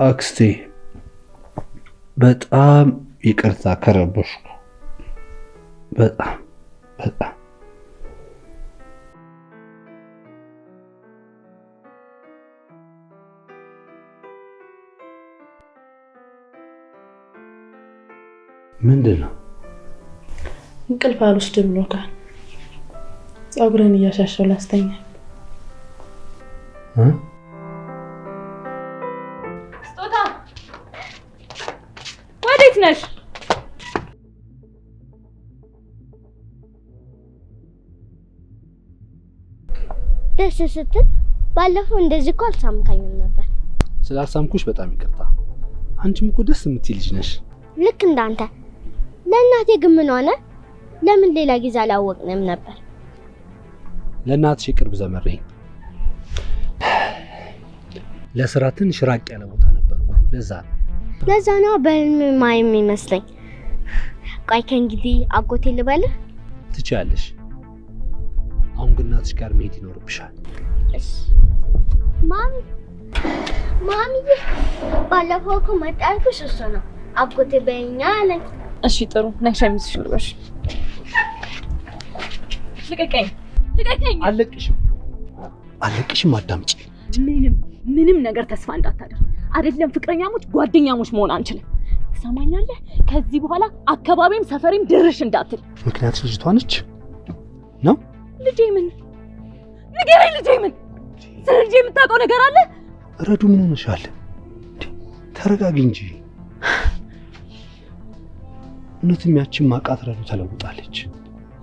አክስቴ በጣም ይቅርታ ከረበሽኩ። በጣም ምንድን ነው? እንቅልፍ አልወስድም ብሎካል። ፀጉርን እያሻሸው ላስተኛ። ስጦታ ወዴት ነሽ? ደስ ስትል ባለፈው እንደዚህ እኮ አልሳምካኝም ነበር። ስላልሳምኩሽ በጣም ይቅርታ። አንቺም እኮ ደስ የምትይ ልጅ ነሽ። ልክ እንዳንተ። ለእናቴ ግን ምን ሆነ? ለምን ሌላ ጊዜ አላወቅንም ነበር? ለእናትሽ የቅርብ ዘመድ ነኝ። ለስራ ትንሽ ራቅ ያለ ቦታ ነበርኩ። ለዛ ነው በህልም ማየም ይመስለኝ። ቆይ ከእንግዲህ አጎቴ ልበልህ? ትችያለሽ። አሁን ግን እናትሽ ጋር መሄድ ይኖርብሻል። ማሚዬ ባለፈው እኮ መጣልኩሽ እሱ ነው አጎቴ በእኛ አለኝ። እሺ ጥሩ ነይ፣ ሸሚዝሽን ልበሽ። ልቀቀኝ። አለቅሽም። አዳምጪ። ምንም ነገር ተስፋ እንዳታደርግ። አይደለም ፍቅረኛሞች ጓደኛሞች መሆን አንችልም። ትሰማኛለህ? ከዚህ በኋላ አካባቢም ሰፈሪም ድርሽ እንዳትል። ምክንያት ልጅቷ ነች ነው። ልጄ ምን ንገረኝ። ልጄ ምን ስለ ልጄ የምታውቀው ነገር አለ? ረዱ ምን ሆነሻል? ተረጋጊ እንጂ። እውነትም ያቺን ማቃት ረዱ ተለውጣለች።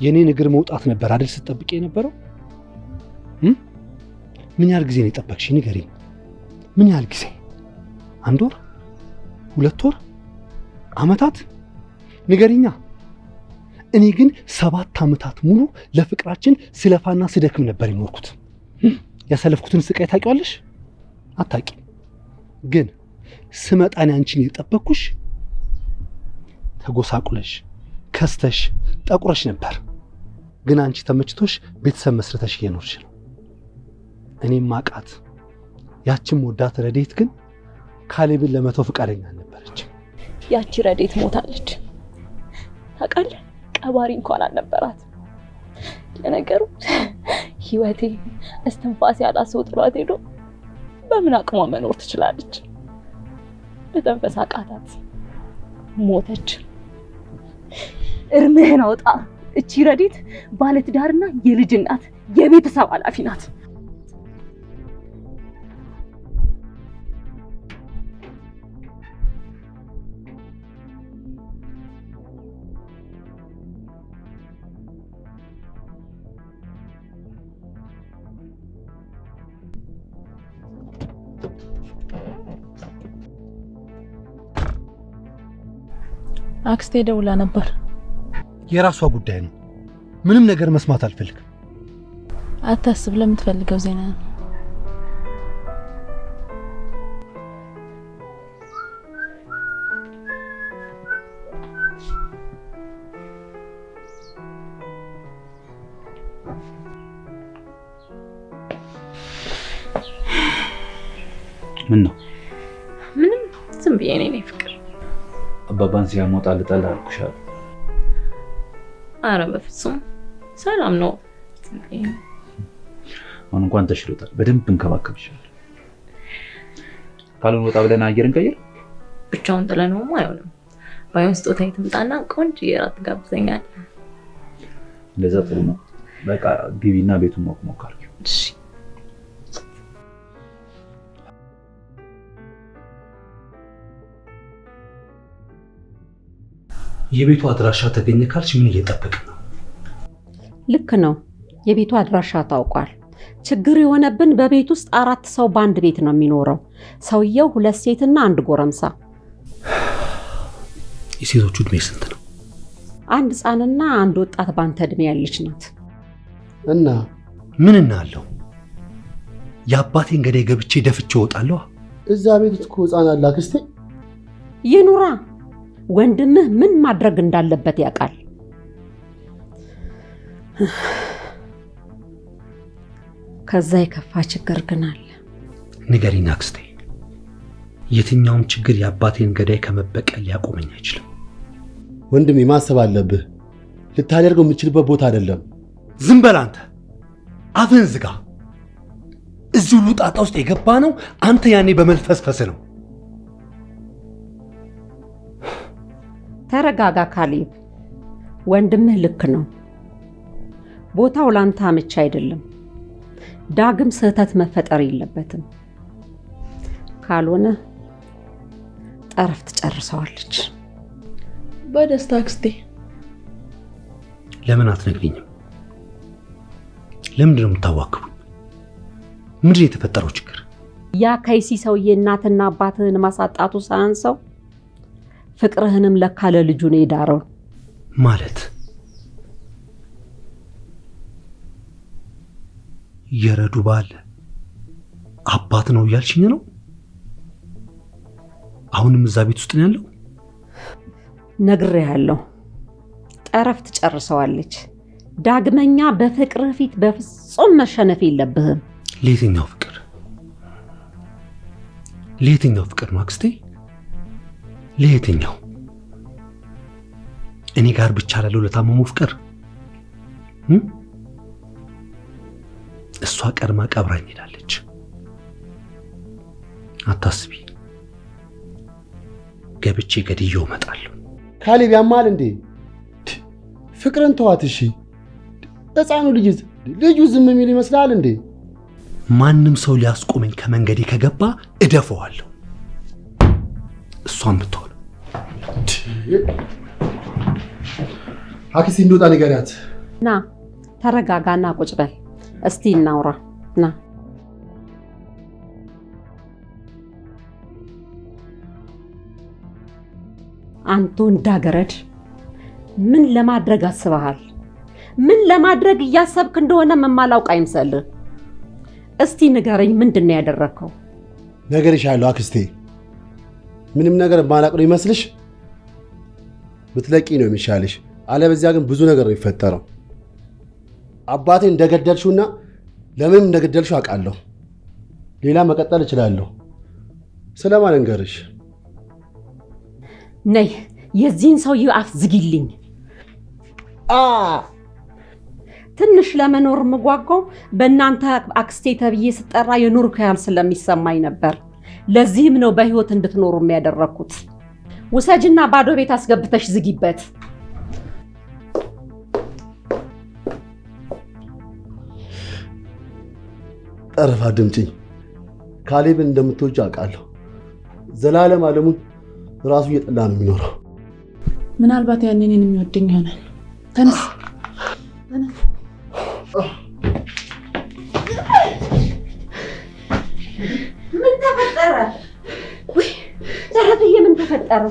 የኔን እግር መውጣት ነበር አይደል ስትጠብቂ የነበረው? ምን ያህል ጊዜ ነው የጠበቅሽ? ንገሪኝ። ምን ያህል ጊዜ? 1 ወር? 2 ወር? አመታት? ንገሪኛ። እኔ ግን 7 አመታት ሙሉ ለፍቅራችን ስለፋና ስደክም ነበር የኖርኩት። ያሳለፍኩትን ስቃይ ታውቂዋለሽ? አታውቂም። ግን ስመጣኔ አንቺን የጠበቅኩሽ ተጎሳቁለሽ ከስተሽ ጠቁረሽ ነበር። ግን አንቺ ተመችቶሽ ቤተሰብ መስርተሽ እየኖርሽ ነው። እኔም ማቃት ያቺም ወዳት ረዴት ግን ካሌብን ለመተው ፈቃደኛ ነበረች። ያቺ ረዴት ሞታለች። ታውቃለህ? ቀባሪ እንኳን አልነበራት። ለነገሩ ህይወቴ እስትንፋስ ያላት ሰው ጥሏት ሄዶ በምን አቅሟ መኖር ትችላለች? በተንፈስ አቃታት፣ ሞተች። እርምህን አውጣ። እቺ ረዴት ባለትዳርና የልጅ እናት የቤተሰብ ኃላፊ ናት። አክስቴ ደውላ ነበር። የራሷ ጉዳይ ነው። ምንም ነገር መስማት አልፈልግም። አታስብ፣ ለምትፈልገው ዜና ነው። ምን ነው? ምንም ዝም ብዬ ነኝ ፍቅር። አባባን ሲያሞጣ ልጠላ አልኩሻል። አረ በፍጹም ሰላም ነው። አሁን እንኳን ተሽሎታል። በደንብ እንከባከብሻል። ካልሆነ ወጣ ብለን አየር እንቀይር። ብቻውን ጥለነውም አይሆንም። ባይሆን ስጦታ ትምጣና ቆንጆ የራት ጋብዘኛል። እንደዛ ጥሩ ነው። በቃ ግቢና ቤቱን ሞቅ አድርጊው። እሺ። የቤቱ አድራሻ ተገኘ ካልሽ ምን እየጠበቅን ነው? ልክ ነው። የቤቱ አድራሻ ታውቋል። ችግር የሆነብን በቤት ውስጥ 4 ሰው በአንድ ቤት ነው የሚኖረው። ሰውየው 2 ሴትና 1 ጎረምሳ። የሴቶቹ እድሜ ስንት ነው? 1 ሕፃንና 1 ወጣት ባንተ እድሜ ያለች ናት። እና ምን እናለው? የአባቴን ገዳይ ገብቼ ደፍቼ እወጣለሁ። እዛ ቤት ውስጥ እኮ ሕፃን አለ አክስቴ። ይኑራ። ወንድምህ ምን ማድረግ እንዳለበት ያውቃል። ከዛ የከፋ ችግር ግን አለ። ንገሪኝ አክስቴ። የትኛውም ችግር የአባቴን ገዳይ ከመበቀል ሊያቆመኝ አይችልም። ወንድሜ ማሰብ አለብህ። ልታደርገው የምችልበት ቦታ አይደለም። ዝም በል አንተ። አፍህን ዝጋ። እዚህ ሁሉ ጣጣ ውስጥ የገባ ነው አንተ ያኔ በመልፈስፈስ ነው። ተረጋጋ ካሌብ። ወንድምህ ልክ ነው። ቦታው ላንተ አመቺ አይደለም። ዳግም ስህተት መፈጠር የለበትም። ካልሆነ ጠረፍ ትጨርሰዋለች። በደስታ አክስቴ። ለምን አትነግሪኝም? ለምንድን ነው የምታዋክቡኝ? ምንድን ነው የተፈጠረው ችግር? ያ ከይሲ ሰውዬ እናትና አባትህን ማሳጣቱ ሳያንሰው ፍቅርህንም ለካ ለልጁ ነው የዳረው። ማለት የረዱ ባል አባት ነው እያልሽኝ ነው? አሁንም እዛ ቤት ውስጥ ነው ያለው? ነግሬሃለሁ። ጠረፍ ትጨርሰዋለች። ዳግመኛ በፍቅርህ ፊት በፍጹም መሸነፍ የለብህም። ለየትኛው ፍቅር? ለየትኛው ፍቅር ነው አክስቴ? ለየትኛው? እኔ ጋር ብቻ ላለው ለታመሙ ፍቅር? እሷ ቀድማ ቀብራኝ ሄዳለች። አታስቢ፣ ገብቼ ገድዬው እመጣለሁ። ካሌብ ያማል እንዴ? ፍቅርን ተዋት እሺ። ሕፃኑ ልጁ ዝም የሚል ይመስላል እንዴ? ማንም ሰው ሊያስቆመኝ ከመንገዴ ከገባ እደፈዋለሁ። እሷን ብትሆን አክስቴ እንደወጣ ንገሪያት። ና ተረጋጋና ቁጭ በል እስቲ እናውራ። ና አንተ እንዳገረድ ምን ለማድረግ አስበሃል? ምን ለማድረግ እያሰብክ እንደሆነ መማላውቅ አይምሰልህ። እስቲ ንገረኝ፣ ምንድን ነው ያደረከው? ነገርሻለሁ አክስቴ። ምንም ነገር ማላቅ ነው ይመስልሽ? ብትለቂ ነው የሚሻልሽ። አለበዚያ ግን ብዙ ነገር ነው የሚፈጠረው። አባቴ እንደገደልሽውና ለምን እንደገደልሽው አውቃለሁ። ሌላ መቀጠል እችላለሁ። ስለማን እንገርሽ? ነይ የዚህን ሰውዬ አፍ ዝጊልኝ። ትንሽ ለመኖር ምጓጓው በእናንተ አክስቴ ተብዬ ስጠራ የኖርኩ ያህል ስለሚሰማኝ ነበር። ለዚህም ነው በህይወት እንድትኖሩ የሚያደረኩት። ውሰጅና ባዶ ቤት አስገብተሽ ዝጊበት። ጠረፋ ድምጪኝ። ካሌብን እንደምትወጂ አውቃለሁ። ዘላለም ዓለሙን ራሱ እየጠላ ነው የሚኖረው። ምናልባት ያንን የሚወደኝ ይሆናል። ተነስ ተነስ። ምን ተፈጠረ? ወይ ተረፈዬ፣ ምን ተፈጠረ?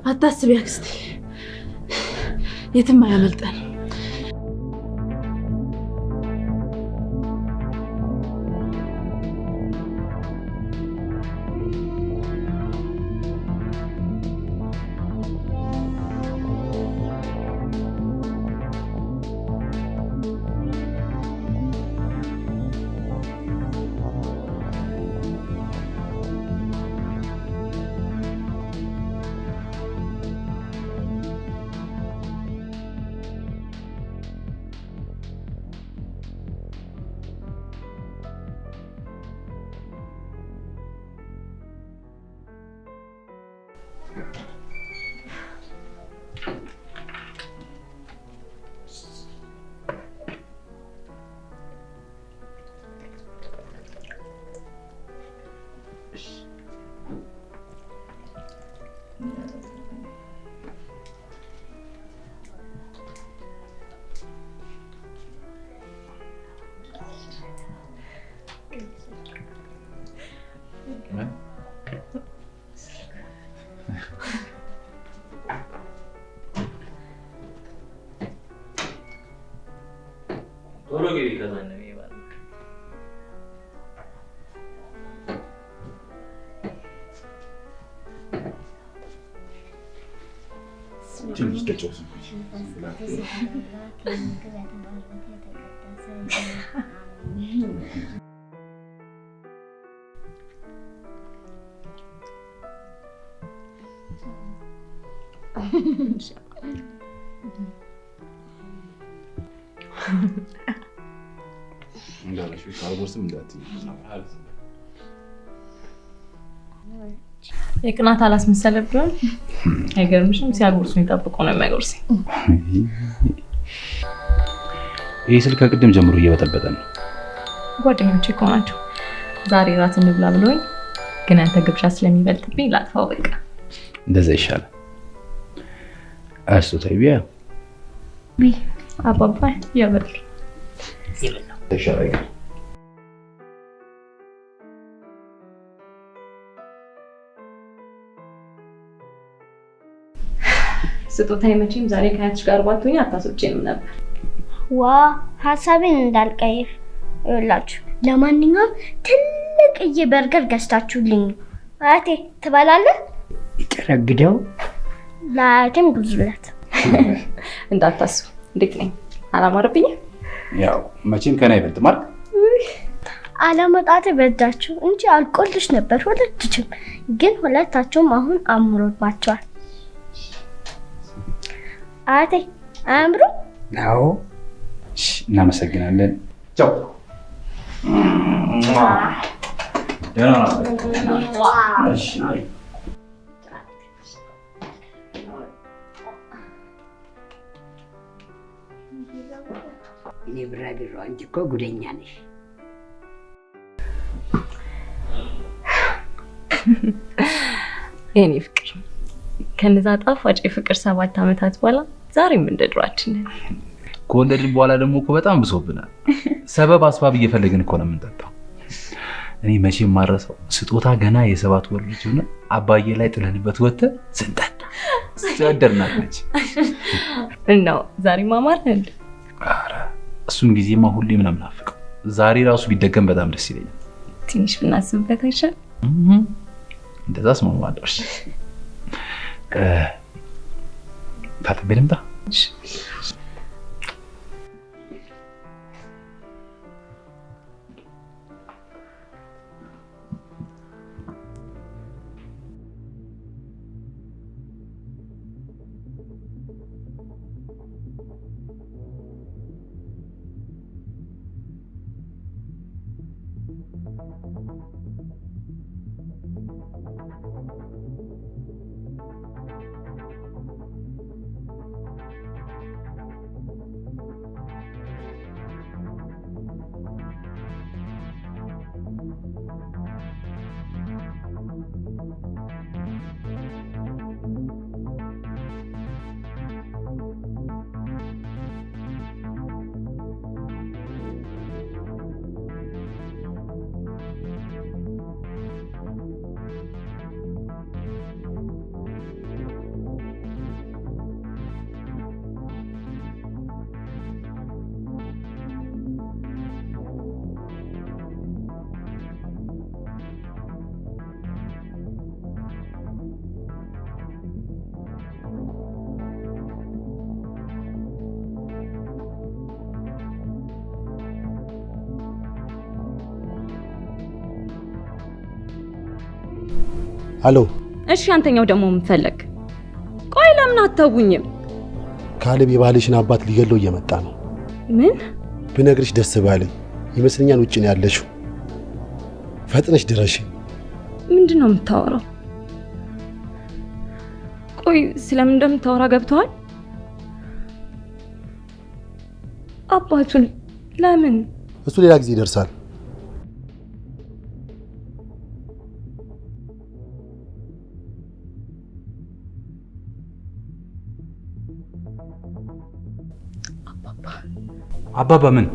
አታስቢ አክስቴ፣ የትም አያመልጠን። ቶሎ ግቢ ከዛነ ይባል ትንሽ ተጫወት። እንዳለሽ ካልጎርስም እንዳትይ የቅናት አላስመሰለብህም? አይገርምሽም? ሲያጎርሱኝ ጠብቆ ነው የሚያጎርሰኝ። ይህ ስልክ ከቅድም ጀምሮ እየበጠበጠ ነው። ጓደኞቼ እኮ ናቸው ዛሬ ራት እንብላ ብለውኝ፣ ግን አንተ ግብዣ ስለሚበልጥብኝ ላጥፋው በቃ። እንደዛ ይሻላል። አስቶታይ ቢያ አባባ ያበል ይሻላል። ስጦታዬ መቼም ዛሬ ከአያትሽ ጋር ባትሆኝ አታስወጪንም ነበር። ዋ ሀሳቤን እንዳልቀይር ይኸውላችሁ፣ ለማንኛውም ትልቅዬ በርገር ገዝታችሁልኝ አያቴ ትበላለህ? ይጠረግደው ለአያቴም ግዙለት። እንዳታስቡ። እንዴት ነኝ? አላማረብኝም? ያው መቼም ከና ይበልጥም አይደል? አለመጣቴ በዳችሁ እንጂ አልቆልሽ ነበር ሁለታችሁም። ግን ሁለታችሁም አሁን አምሮባቸዋል። አያቴ አያምሩ? አዎ። እናመሰግናለን። ቻው። ደህና ነሽ? እኔ ብራቢሮ አንቺ እኮ ጉደኛ ነሽ። የኔ ፍቅር ከነዛ ጣፋጭ የፍቅር 7 ዓመታት በኋላ ዛሬም እንደ ድሯችን ነን። ከወለድን በኋላ ደግሞ እኮ በጣም ብሶብናል። ሰበብ አስባብ እየፈለግን እኮ ነው የምንጠጣው። እኔ መቼም ማረሰው ስጦታ ገና የ7 ወር ልጅ ሆነ አባዬ ላይ ጥለንበት ወጥተን ስንጠጣ ሲያደርናት ነች። እናው ዛሬ ማማር እንደ ኧረ እሱን ጊዜማ ሁሌ ምናምን አፍቀው ዛሬ ራሱ ቢደገም በጣም ደስ ይለኛል። ትንሽ ብናስብበት አይሻል? እንደዛ ስማማለሽ። ታጥቤ ልምጣ? አሎ። እሺ አንተኛው ደግሞ ምን ፈለግ? ቆይ ለምን አታውኝም? ካሌብ የባልሽን አባት ሊገለው እየመጣ ነው። ምን? ብነግርሽ ደስ ባለኝ ይመስለኛል። ውጭ ነው ያለሽው። ፈጥነሽ ድረሽ። ምንድነው የምታወራው? ቆይ ስለምን እንደምታወራ ገብቶሃል? አባቱን ለምን? እሱ ሌላ ጊዜ ይደርሳል። አባባ ምን?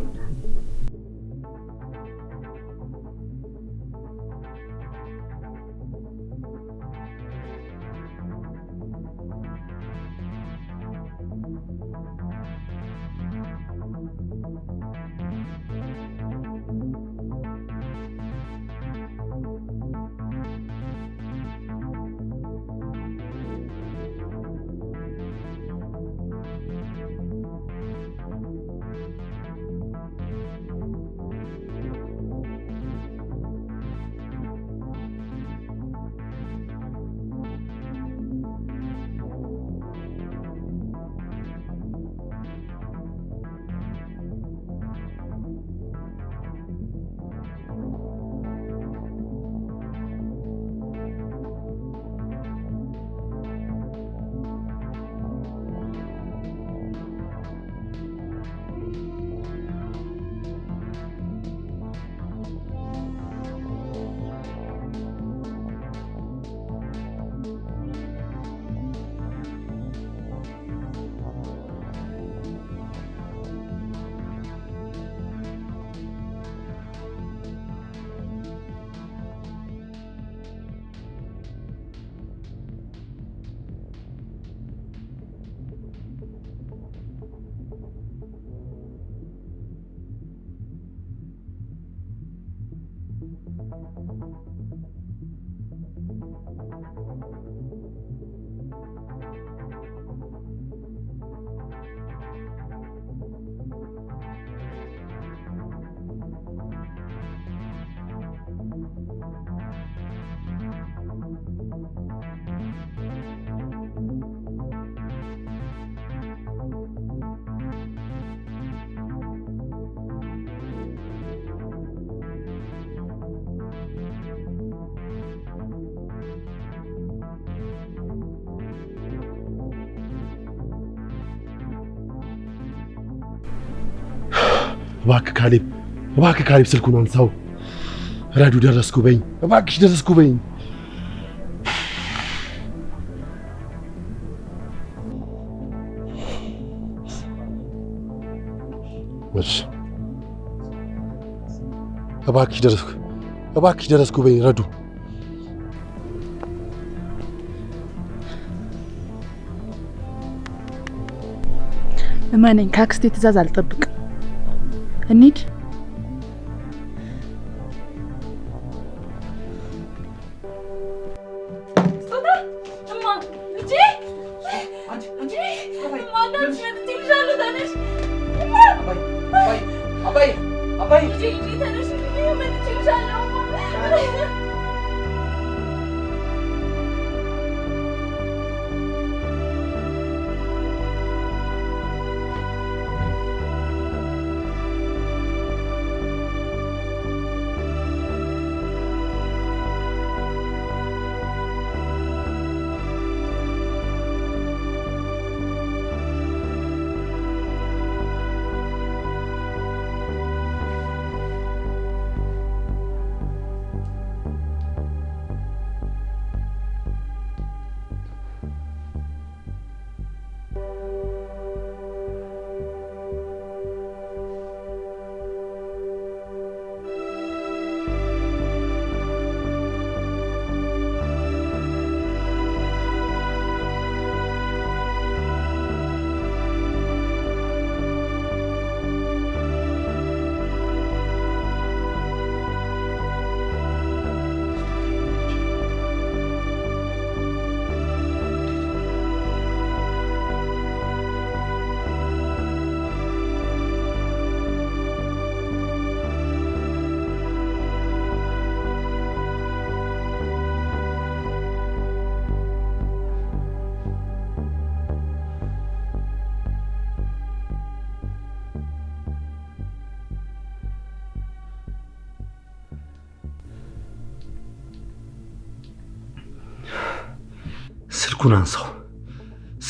እባክህ ካሌብ ስልኩን አንሳው። ረዱ ደረስኩ በኝ፣ እባክሽ ደረስኩ በኝ። እባክሽ ደረስኩ በኝ ረዱ። እመነኝ፣ ከአክስቴ ትእዛዝ አልጠብቅም። እንሂድ።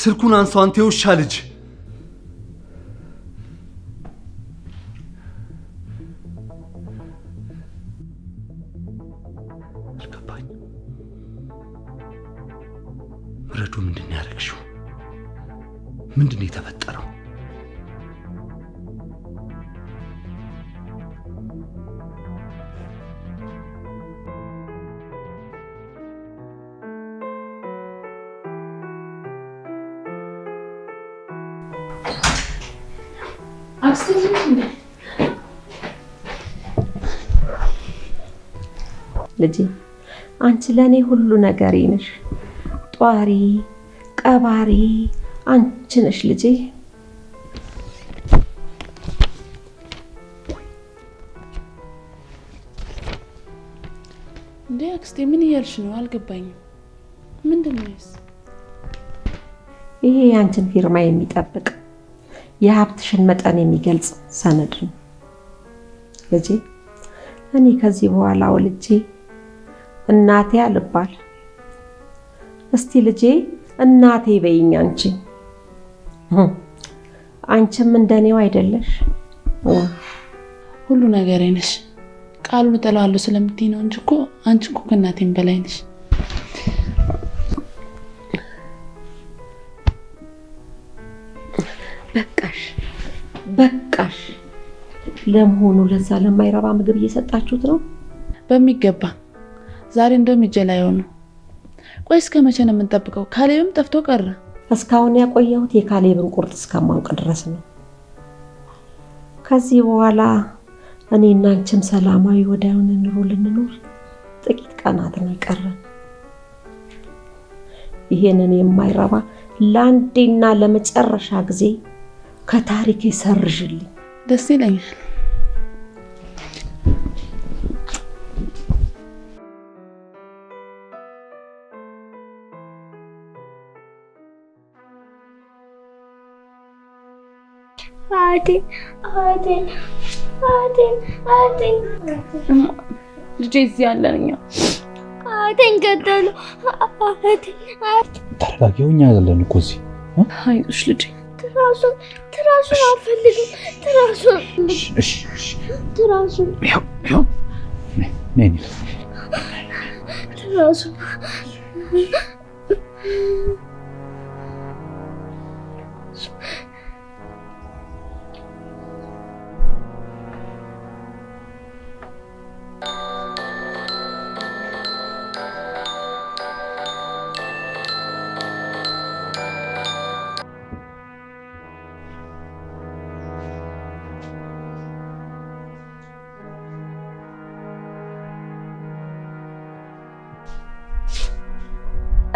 ስልኩን አንሳው አንተ የውሻ ልጅ። አልገባኝም። ረዱ ምንድን ነው ያደረግሽው? ምንድን ነው የተፈጠረው? ልጄ አንቺ ለኔ ሁሉ ነገሬ ነሽ። ጧሪ ቀባሪ አንቺ ነሽ ልጄ። እንዴ አክስቴ ምን እያልሽ ነው? አልገባኝም። ምንድን ነው? ይሄ ያንቺን ፊርማ የሚጠብቅ የሀብትሽን መጠን የሚገልጽ ሰነድ ነው ልጄ። እኔ ከዚህ በኋላ ወልጄ እናቴ አልባል። እስቲ ልጄ እናቴ በይኝ አንቺ። አንቺም እንደኔው አይደለሽ? ሁሉ ነገሬ ነሽ። ቃሉን እጠላዋለሁ ስለምትይ ነው እንጂ እኮ አንቺ እኮ ከእናቴም በላይ ነሽ። በቃሽ። ለመሆኑ ለዛ ለማይረባ ምግብ እየሰጣችሁት ነው? በሚገባ ዛሬ እንደውም እጄ ላይ ሆኖ። ቆይ እስከ መቼ ነው የምንጠብቀው? ካሌብም ጠፍቶ ቀረ። እስካሁን ያቆየሁት የካሌብን ቁርጥ እስከማውቅ ድረስ ነው። ከዚህ በኋላ እኔና አንቺም ሰላማዊ ወዲያውን ኑሮ ልንኖር ጥቂት ቀናት ነው የቀረን። ይሄንን የማይረባ ለአንዴና ለመጨረሻ ጊዜ ከታሪክ ሰርዥልኝ። ደስ ይለኛል። ልጄ እዚህ ያለን እኛ ገደሉ። ተረጋጊው፣ እኛ ያለን እኮ እዚህ። አይዞሽ ልጄ ትራሱን አልፈልግም። ትራሱን ይኸው ነኝ ትራሱን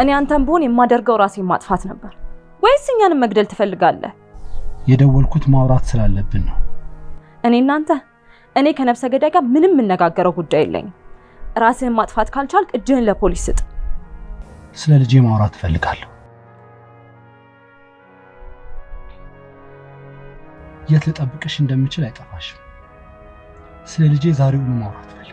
እኔ አንተን ብሆን የማደርገው ራሴን ማጥፋት ነበር ወይስ እኛንም መግደል ትፈልጋለህ? የደወልኩት ማውራት ስላለብን ነው። እኔ እናንተ እኔ ከነፍሰ ገዳይ ጋር ምንም የምነጋገረው ጉዳይ የለኝም። ራስህን ማጥፋት ካልቻልክ እጅህን ለፖሊስ ስጥ። ስለ ልጄ ማውራት እፈልጋለሁ። የት ልጠብቅሽ እንደምችል አይጠፋሽም። ስለ ልጄ ዛሬውኑ ማውራት እፈልጋለሁ።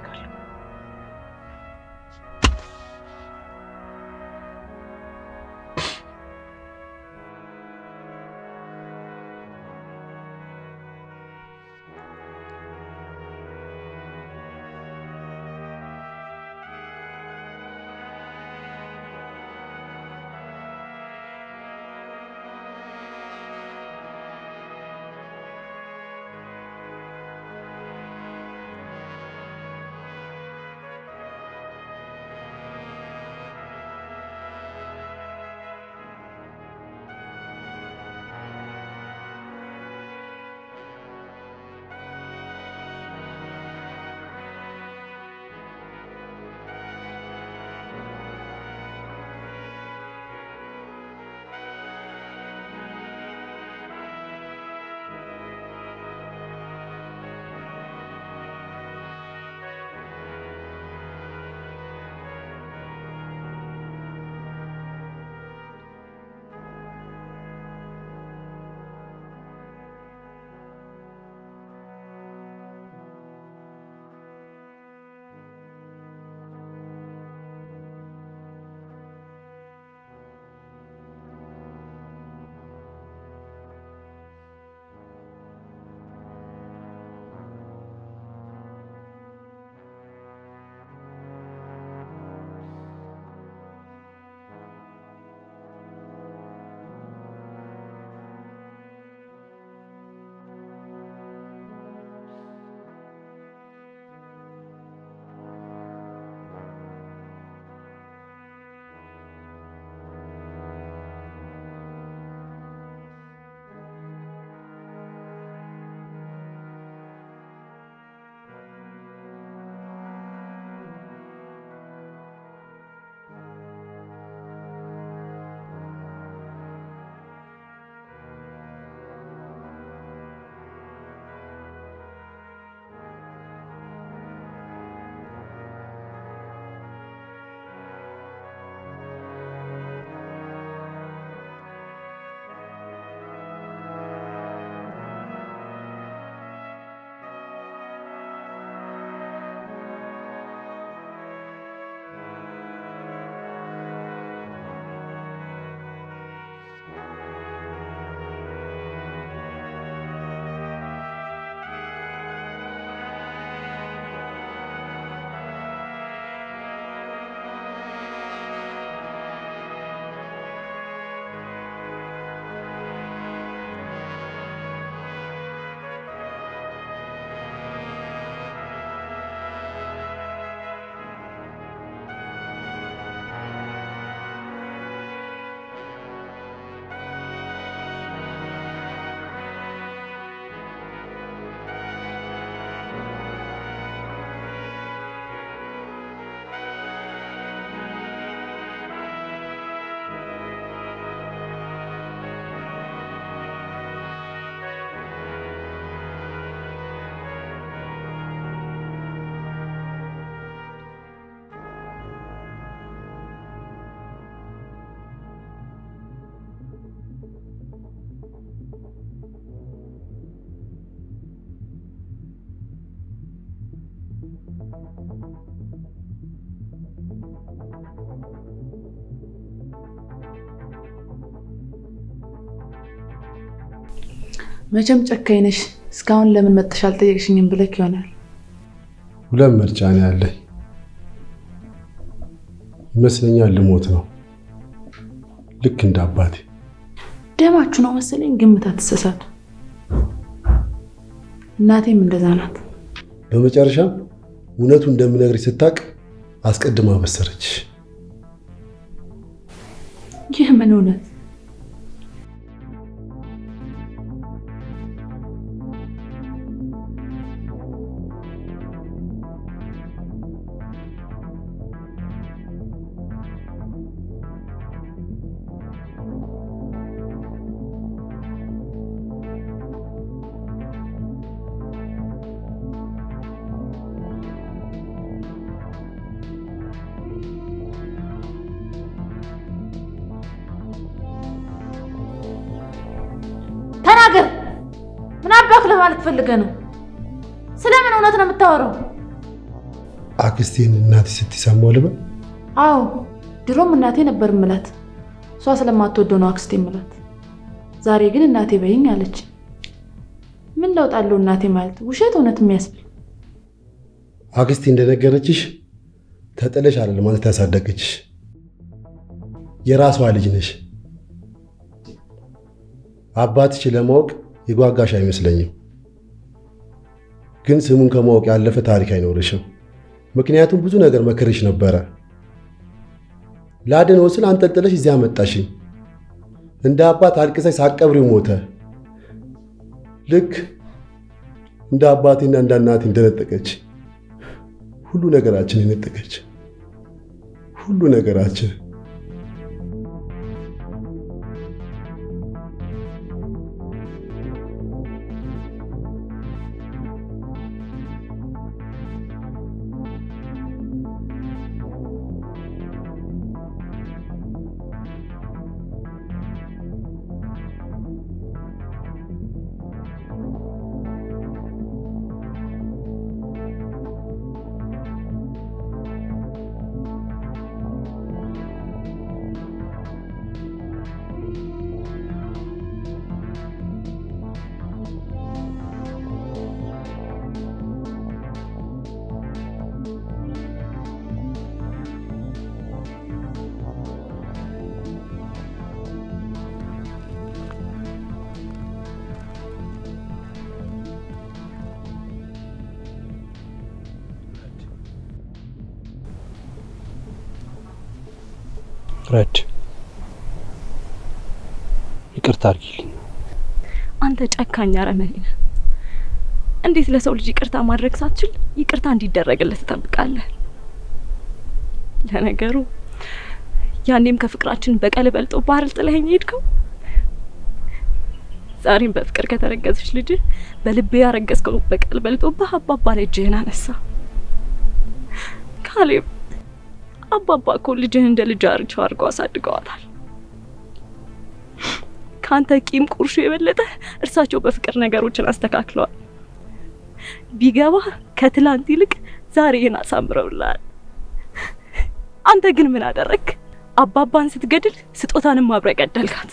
መቼም ጨካኝ ነሽ። እስካሁን ለምን መጥተሽ አልጠየቅሽኝም ብለክ ይሆናል። ሁለት ምርጫ ነው ያለኝ። ይመስለኛል ልሞት ነው፣ ልክ እንደ አባቴ። ደማችሁ ነው መሰለኝ፣ ግምት አትሳሳቱ። እናቴም እንደዛ ናት። በመጨረሻም እውነቱ እንደምነግርሽ ስታቅ አስቀድማ በሰረች። ይህ ምን እውነት? ተናገር። ምን አባክ ለማለት ፈልገህ ነው? ስለምን እውነት ነው የምታወራው? አክስቴን እናቴ ስትሰማው ልበል? አዎ ድሮም እናቴ ነበር ምላት። እሷ ስለማትወደው ነው አክስቴ ምላት። ዛሬ ግን እናቴ በይኝ አለች። ምን ለውጥ አለው እናቴ ማለት? ውሸት እውነት የሚያስብል። አክስቴ እንደነገረችሽ ተጥለሽ አይደል ማለት ያሳደገችሽ። የራሷ ልጅ ነሽ። አባትሽ ለማወቅ የጓጓሽ አይመስለኝም። ግን ስሙን ከማወቅ ያለፈ ታሪክ አይኖርሽም። ምክንያቱም ብዙ ነገር መከረሽ ነበረ። ላድነው ስል አንጠልጥለሽ እዚያ መጣሽኝ። እንደ አባት አልቅሰሽ ሳትቀብሪው ሞተ። ልክ እንደ አባቴና እንደ እናቴ እንደነጠቀች ሁሉ ነገራችን የነጠቀች ሁሉ ነገራችን። ረድ ይቅርታ አድርጊልኝ። አንተ ጨካኝ አረመኔ ነህ። እንዴት ለሰው ልጅ ይቅርታ ማድረግ ሳትችል ይቅርታ እንዲደረግልህ ትጠብቃለህ? ለነገሩ ያኔም ከፍቅራችን በቀል በልጦ ባህር ጥለኸኝ ሄድከው። ዛሬም በፍቅር ከተረገዘች ልጅ በልቤ ያረገዝከው በቀል በልጦ በአባባ ላይ እጅህን አነሳ። ካሌብ አባባ እኮ ልጅህን እንደ ልጅ አድርገው አሳድገዋታል። ካንተ ቂም ቁርሾ የበለጠ እርሳቸው በፍቅር ነገሮችን አስተካክለዋል። ቢገባ ከትላንት ይልቅ ዛሬን አሳምረውልሃል። አንተ ግን ምን አደረክ? አባባን ስትገድል ስጦታንም አብረህ ገደልካት።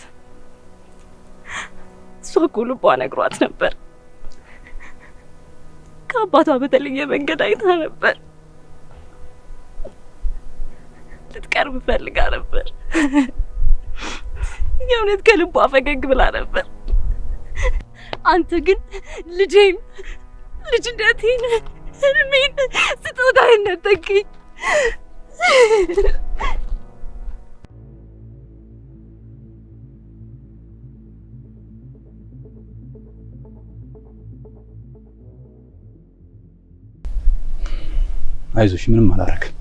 እሷ እኮ ልቧ ነግሯት ነበር። ከአባቷ በተለየ መንገድ አይታ ነበር። ልትቀርብ ፈልጋ ነበር። የእውነት ከልቧ ፈገግ ብላ ነበር። አንተ ግን ልጄን፣ ልጅነቴን፣ ህልሜን፣ ስጦታዬን ነጠቅኝ። አይዞሽ፣ ምንም አላረግም።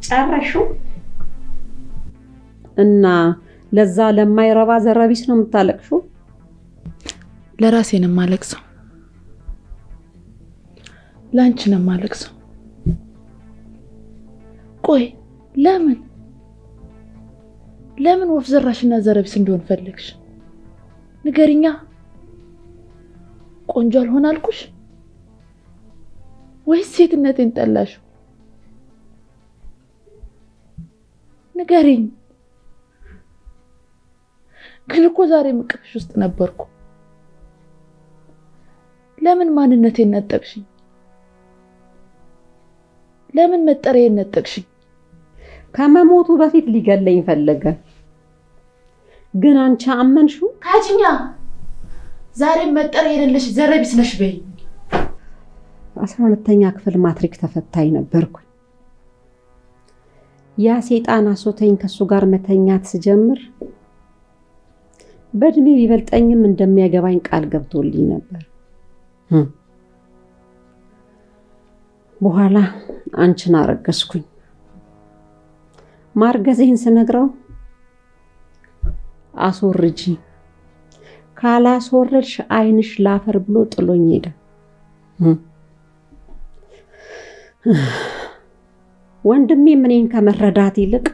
ጨረሽው? እና ለዛ ለማይረባ ዘረቢስ ነው የምታለቅሽው? ለራሴ ነው የማለቅሰው፣ ላንቺ ነው የማለቅሰው። ቆይ ለምን ወፍ ዘራሽና ዘረቢስ እንደሆን ፈለግሽ? ንገሪኛ። ቆንጆ አልሆን አልኩሽ ወይስ ሴትነቴን ጠላሽው? ንገሪኝ። ግን እኮ ዛሬ ምቅፍሽ ውስጥ ነበርኩ። ለምን ማንነቴን ነጠቅሽኝ? ለምን መጠሪያዬን ነጠቅሽኝ? ከመሞቱ በፊት ሊገለኝ ፈለገ። ግን አንቺ አመንሽው? ካጅኛ ዛሬ መጠሪያ የሌለሽ ዘረቢስ ነሽ በይ። 12ኛ ክፍል ማትሪክ ተፈታኝ ነበርኩ። ያ ሴጣን አሶተኝ ከሱ ጋር መተኛት ስጀምር በእድሜ ቢበልጠኝም እንደሚያገባኝ ቃል ገብቶልኝ ነበር። በኋላ አንቺን አረገዝኩኝ። ማርገዜን ስነግረው አስወርጂ፣ ካላስወረድሽ አይንሽ ላፈር ብሎ ጥሎኝ ሄደ። ወንድሜ እኔን ከመረዳት ይልቅ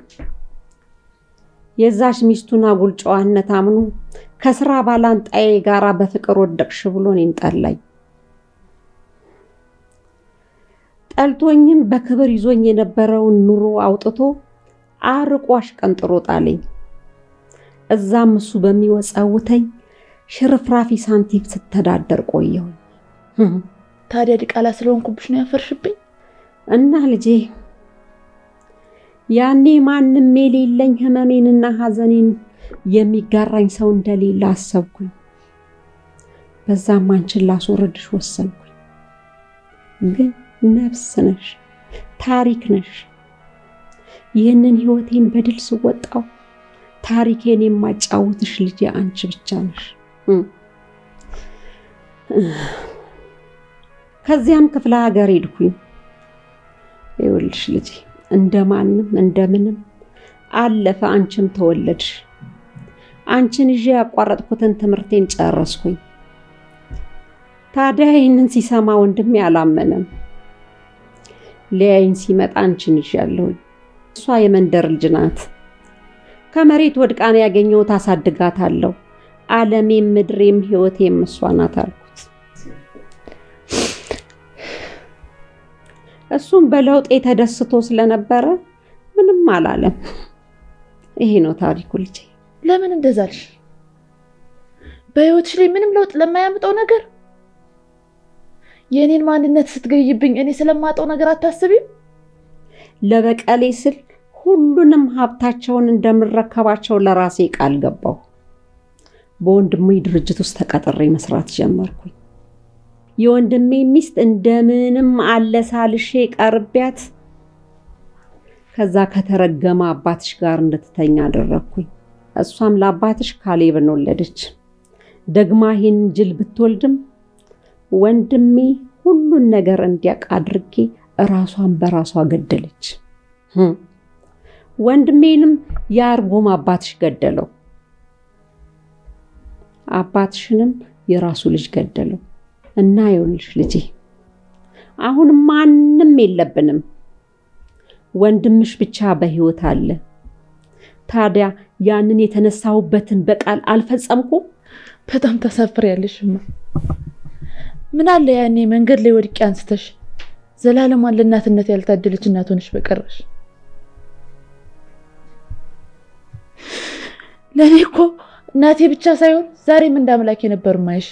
የዛሽ ሚስቱን አጉል ጨዋነት አምኖ ከስራ ባላንጣዬ ጋራ በፍቅር ወደቅሽ ብሎ እኔን ጠላኝ። ጠልቶኝም በክብር ይዞኝ የነበረውን ኑሮ አውጥቶ አርቆ አሽቀንጥሮ ጣለኝ። እዛም እሱ በሚወጻውተኝ ሽርፍራፊ ሳንቲም ስተዳደር ቆየሁ። ታዲያ ዲቃላ ስለሆንኩብሽ ነው ያፈርሽብኝ? እና ልጄ ያኔ ማንም የሌለኝ ህመሜንና ሐዘኔን የሚጋራኝ ሰው እንደሌለ አሰብኩኝ። በዛም አንቺን ላስወርድሽ ወሰንኩኝ። ግን ነፍስ ነሽ፣ ታሪክ ነሽ። ይህንን ህይወቴን በድል ስወጣው ታሪኬን የማጫውትሽ ልጄ አንቺ ብቻ ነሽ። ከዚያም ክፍለ ሀገር ሄድኩኝ። ይኸውልሽ ልጄ እንደማንም እንደምንም አለፈ። አንቺም ተወለድሽ። አንቺን ይዤ ያቋረጥኩትን ትምህርቴን ጨረስኩኝ። ታዲያ ይህንን ሲሰማ ወንድሜ አላመነም። ሊያይን ሲመጣ አንቺን ይዣለሁኝ። እሷ የመንደር ልጅ ናት። ከመሬት ወድቃን ያገኘሁት አሳድጋታለሁ። ዓለሜም ምድሬም ህይወቴም እሷ ናት አልኩት። እሱም በለውጤ ተደስቶ ስለነበረ ምንም አላለም። ይሄ ነው ታሪኩ ልጄ። ለምን እንደዛልሽ? በህይወትሽ ላይ ምንም ለውጥ ለማያመጣው ነገር የኔን ማንነት ስትገይብኝ እኔ ስለማጣው ነገር አታስቢም? ለበቀሌ ስል ሁሉንም ሀብታቸውን እንደምረከባቸው ለራሴ ቃል ገባሁ። በወንድሜ ድርጅት ውስጥ ተቀጥሬ መስራት ጀመርኩኝ። የወንድሜ ሚስት እንደምንም አለሳልሼ ቀርቢያት ከዛ ከተረገመ አባትሽ ጋር እንድትተኛ አደረግኩኝ። እሷም ለአባትሽ ካሌብን ወለደች። ደግማ ይህን ጅል ብትወልድም ወንድሜ ሁሉን ነገር እንዲያውቅ አድርጌ ራሷን በራሷ ገደለች። ወንድሜንም ያርጎም አባትሽ ገደለው። አባትሽንም የራሱ ልጅ ገደለው። እና ይኸውልሽ ልጄ አሁን ማንም የለብንም። ወንድምሽ ብቻ በህይወት አለ። ታዲያ ያንን የተነሳውበትን በቃል አልፈጸምኩም? በጣም ታሳፍሪያለሽማ። ምን አለ ያኔ መንገድ ላይ ወድቄ አንስተሽ ዘላለማን ለእናትነት ያልታደለች እናት ሆነሽ በቀረሽ። ለኔ እኮ እናቴ ብቻ ሳይሆን ዛሬም እንዳምላኬ ነበር ማይሽ።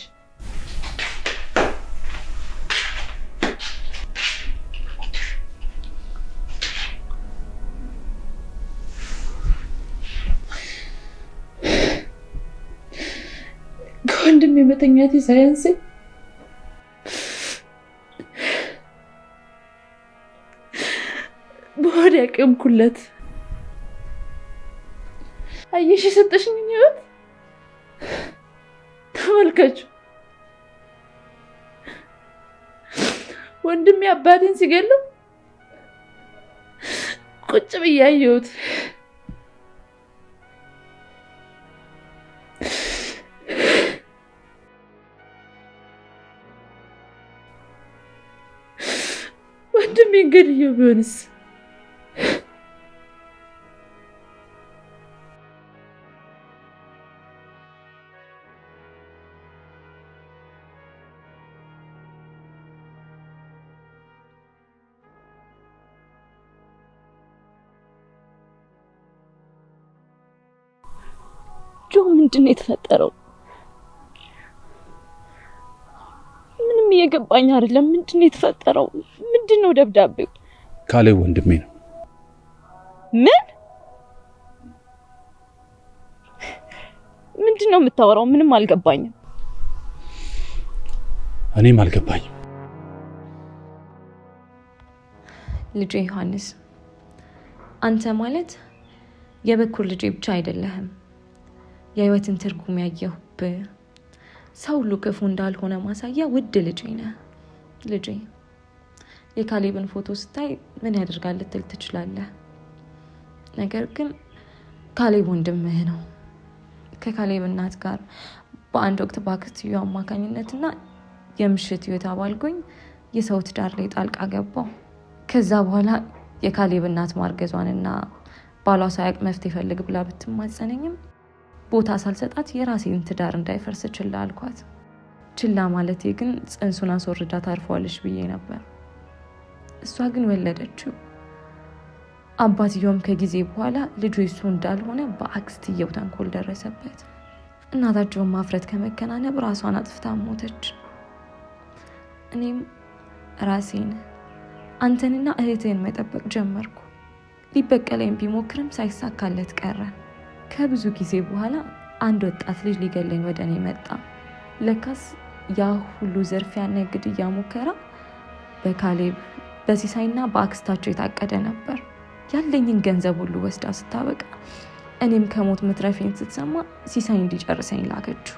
ከወንድሜ መተኛቴ ሳያንሰኝ በሆድ ያቀምኩለት አየሽ የሰጠሽኝ ህይወት ተመልከቹ። ወንድሜ አባቴን ሲገለው ቁጭ ብዬ አየሁት። ወንድሜን ገድዬው ቢሆንስ? ጆ ምንድን ነው የተፈጠረው? ምንም እየገባኝ አይደለም። ምንድን ነው የተፈጠረው? ምንድን ነው ደብዳቤው? ካሌብ ወንድሜ ነው። ምን? ምንድን ነው የምታወራው? ምንም አልገባኝም። እኔም አልገባኝም። ልጄ ዮሐንስ፣ አንተ ማለት የበኩር ልጄ ብቻ አይደለህም። የህይወትን ትርጉም ያየሁብህ፣ ሰው ሁሉ ክፉ እንዳልሆነ ማሳያ ውድ ልጄ ነህ። ልጄ የካሌብን ፎቶ ስታይ ምን ያደርጋል ልትል ትችላለህ። ነገር ግን ካሌብ ወንድምህ ነው። ከካሌብ እናት ጋር በአንድ ወቅት በአክስትዮ አማካኝነትና የምሽት ህይወት አባልጎኝ የሰው ትዳር ላይ ጣልቃ ገባው። ከዛ በኋላ የካሌብ እናት ማርገዟንና ባሏ ሳያቅ መፍትሄ ፈልግ ብላ ብትማጸነኝም ቦታ ሳልሰጣት የራሴን ትዳር እንዳይፈርስ ችላ አልኳት። ችላ ማለቴ ግን ጽንሱን አስወርዳ ታርፈዋለች ብዬ ነበር። እሷ ግን ወለደችው። አባትየውም ከጊዜ በኋላ ልጁ እሱ እንዳልሆነ በአክስትየው ተንኮል ደረሰበት። እናታቸውን ማፍረት ከመከናነብ ራሷን አጥፍታ ሞተች። እኔም ራሴን አንተንና እህትህን መጠበቅ ጀመርኩ። ሊበቀለኝ ቢሞክርም ሳይሳካለት ቀረ። ከብዙ ጊዜ በኋላ አንድ ወጣት ልጅ ሊገለኝ ወደ እኔ መጣ። ለካስ ያ ሁሉ ዝርፊያና ግድያ ሙከራ በካሌብ በሲሳይና በአክስታቸው የታቀደ ነበር። ያለኝን ገንዘብ ሁሉ ወስዳ ስታበቃ እኔም ከሞት መትረፌን ስትሰማ ሲሳይ እንዲጨርሰኝ ላከችው።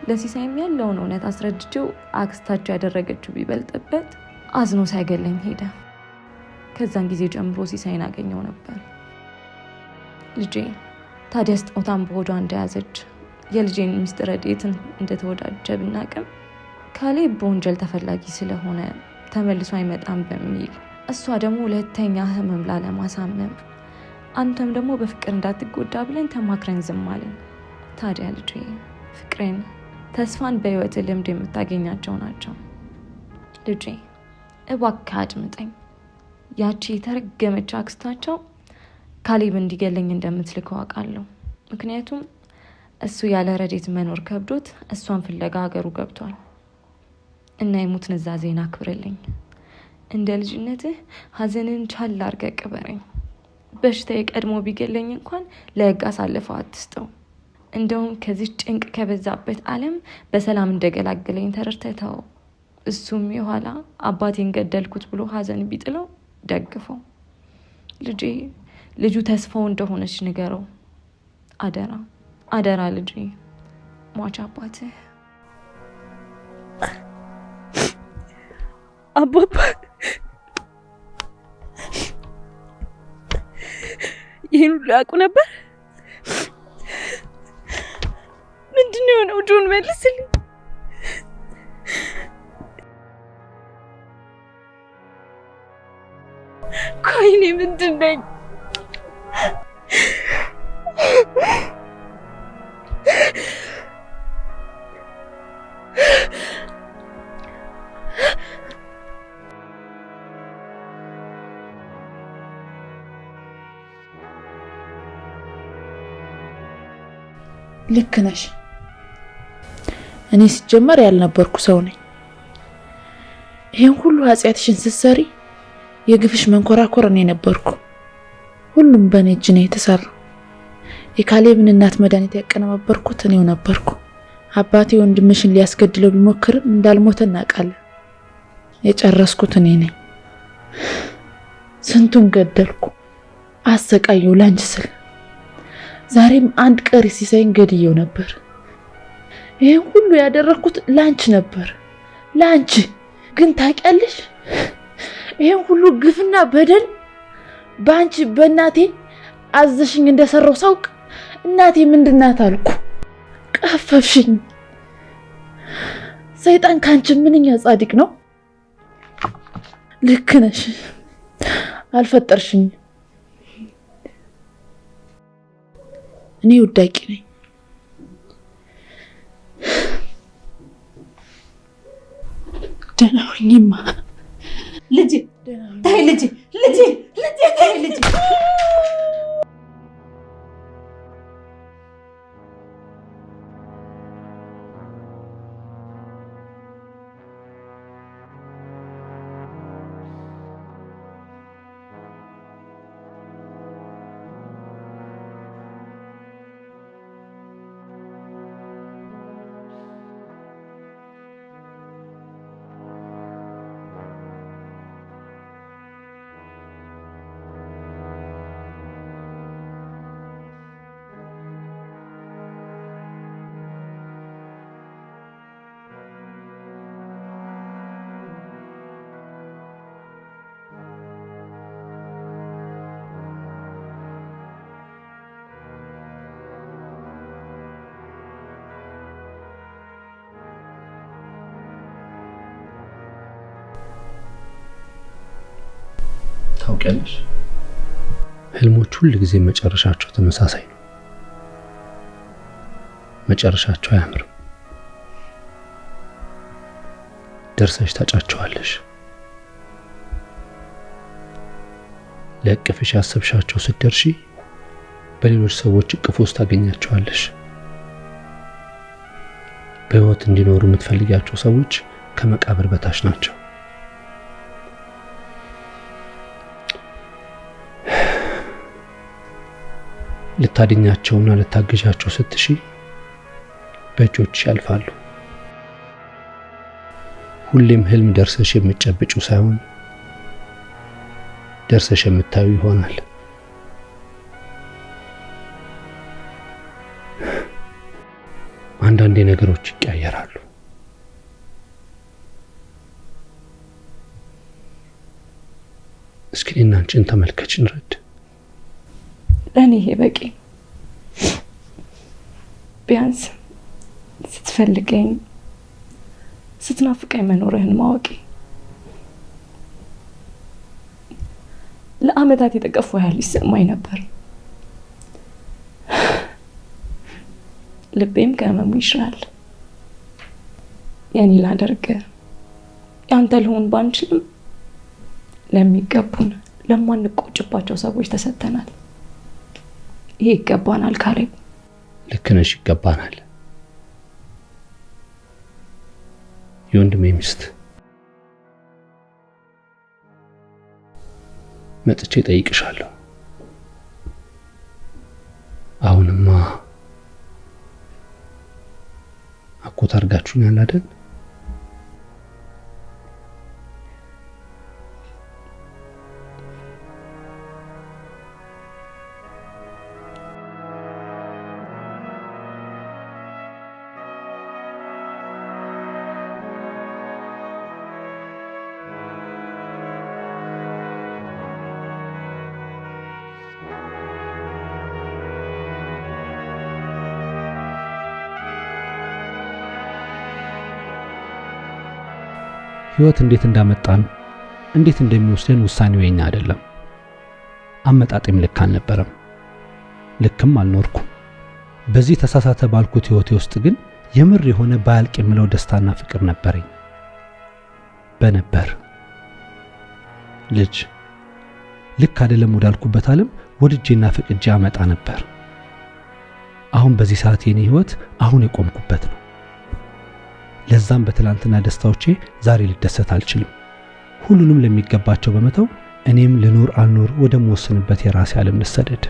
ለሲሳይም ያለውን እውነት አስረድቼው አክስታቸው ያደረገችው ቢበልጥበት አዝኖ ሳይገለኝ ሄደ። ከዛን ጊዜ ጀምሮ ሲሳይን አገኘው ነበር። ልጄ ታዲያ ስጦታን በሆዷ እንደያዘች የልጄን ሚስጥር ረድኤትን እንደተወዳጀ ብናቅም ካሌብ በወንጀል ተፈላጊ ስለሆነ ተመልሶ አይመጣም በሚል እሷ ደግሞ ሁለተኛ ህመም ላለማሳመም አንተም ደግሞ በፍቅር እንዳትጎዳ ብለን ተማክረን ዝም አለን። ታዲያ ልጄ ፍቅሬን፣ ተስፋን በህይወት ልምድ የምታገኛቸው ናቸው። ልጄ እባክህ አድምጠኝ። ያቺ የተረገመች አክስታቸው ካሌብ እንዲገለኝ እንደምትልከው አውቃለሁ። ምክንያቱም እሱ ያለ ረድኤት መኖር ከብዶት እሷን ፍለጋ ሀገሩ ገብቷል እና የሙት ንዛዜን አክብርልኝ። እንደ ልጅነትህ ሀዘንን ቻል አድርገህ ቅበረኝ። በሽታ የቀድሞ ቢገለኝ እንኳን ለህግ አሳልፈው አትስጠው። እንደውም ከዚህ ጭንቅ ከበዛበት ዓለም በሰላም እንደገላገለኝ ተረድተኸው እሱም የኋላ አባቴን ገደልኩት ብሎ ሀዘን ቢጥለው ደግፈው። ልጄ ልጁ ተስፋው እንደሆነች ንገረው። አደራ አደራ ልጄ። ሟች አባትህ አባባ ይህን ሁሉ ያውቁ ነበር? ምንድን ነው የሆነው? ጆን መልስልኝ። ቆይ እኔ ምንድን ነኝ? ልክ ነሽ። እኔ ሲጀመር ያልነበርኩ ሰው ነኝ። ይሄን ሁሉ ኃጢአትሽን ስትሰሪ የግፍሽ መንኮራኮር እኔ ነበርኩ። ሁሉም በእኔ እጅ ነው የተሰራው። የካሌብን እናት መድኃኒት ያቀነባበርኩት እኔው ነበርኩ። አባቴ ወንድምሽን ሊያስገድለው ቢሞክርም እንዳልሞተ እናውቃለን። የጨረስኩት እኔ ነኝ። ስንቱን ገደልኩ፣ አሰቃየው ላንቺ ስል። ዛሬም አንድ ቀሪ ሲሳይን ገድየው ነበር። ይሄን ሁሉ ያደረኩት ላንቺ ነበር፣ ላንቺ። ግን ታውቂያለሽ፣ ይሄን ሁሉ ግፍና በደል በአንቺ በእናቴ አዘሽኝ እንደሰራው ሳውቅ እናቴ ምንድናት አልኩ። ቀፈፍሽኝ። ሰይጣን ካንቺ ምንኛ ጻድቅ ነው። ልክ ነሽ። አልፈጠርሽኝ። እኔ ውዳቂ ነኝ። ደህና ሁኚማ ልጄ። ተይ ልጄ፣ ልጄ፣ ልጄ፣ ተይ ልጄ። ታውቂያለሽ፣ ህልሞች ሁሉ ጊዜ መጨረሻቸው ተመሳሳይ ነው። መጨረሻቸው አያምርም። ደርሰሽ ታጫቸዋለሽ። ለእቅፍሽ ያሰብሻቸው ስትደርሺ በሌሎች ሰዎች እቅፍ ውስጥ ታገኛቸዋለሽ። በህይወት እንዲኖሩ የምትፈልጊያቸው ሰዎች ከመቃብር በታች ናቸው። ልታድኛቸውና ልታግዣቸው ስትሺ በእጆች ያልፋሉ። ሁሌም ህልም ደርሰሽ የምትጨብጪው ሳይሆን ደርሰሽ የምታዩ ይሆናል። አንዳንዴ ነገሮች ይቀያየራሉ። እስኪ እኔና አንቺን ተመልከችን ረድ። ለእኔ ይሄ በቂ። ቢያንስ ስትፈልገኝ ስትናፍቀኝ መኖርህን ማወቂ ለአመታት የተቀፉ ያህል ይሰማኝ ነበር። ልቤም ከህመሙ ይሽራል። የኔ ላደርግ ያንተ ልሆን ባንችልም ለሚገቡን ለማንቆጭባቸው ሰዎች ተሰጥተናል። ይሄ ይገባናል ካሌብ። ልክ ነሽ፣ ይገባናል። የወንድሜ ሚስት መጥቼ ጠይቅሻለሁ። አሁንማ አኮት አድርጋችሁኛል አይደል? ህይወት እንዴት እንዳመጣን እንዴት እንደሚወስደን ውሳኔው የኛ አይደለም። አመጣጤም ልክ አልነበረም፣ ልክም አልኖርኩም። በዚህ ተሳሳተ ባልኩት ህይወቴ ውስጥ ግን የምር የሆነ ባያልቅ የምለው ደስታና ፍቅር ነበረኝ። በነበር ልጅ ልክ አይደለም ወዳልኩበት ዓለም ወድጄና ፍቅጄ አመጣ ነበር። አሁን በዚህ ሰዓት የኔ ህይወት አሁን የቆምኩበት ነው። ለዛም በትላንትና ደስታዎቼ ዛሬ ልደሰት አልችልም። ሁሉንም ለሚገባቸው በመተው እኔም ልኖር አልኖር ወደ መወስንበት የራሴ ዓለም ልሰደድ።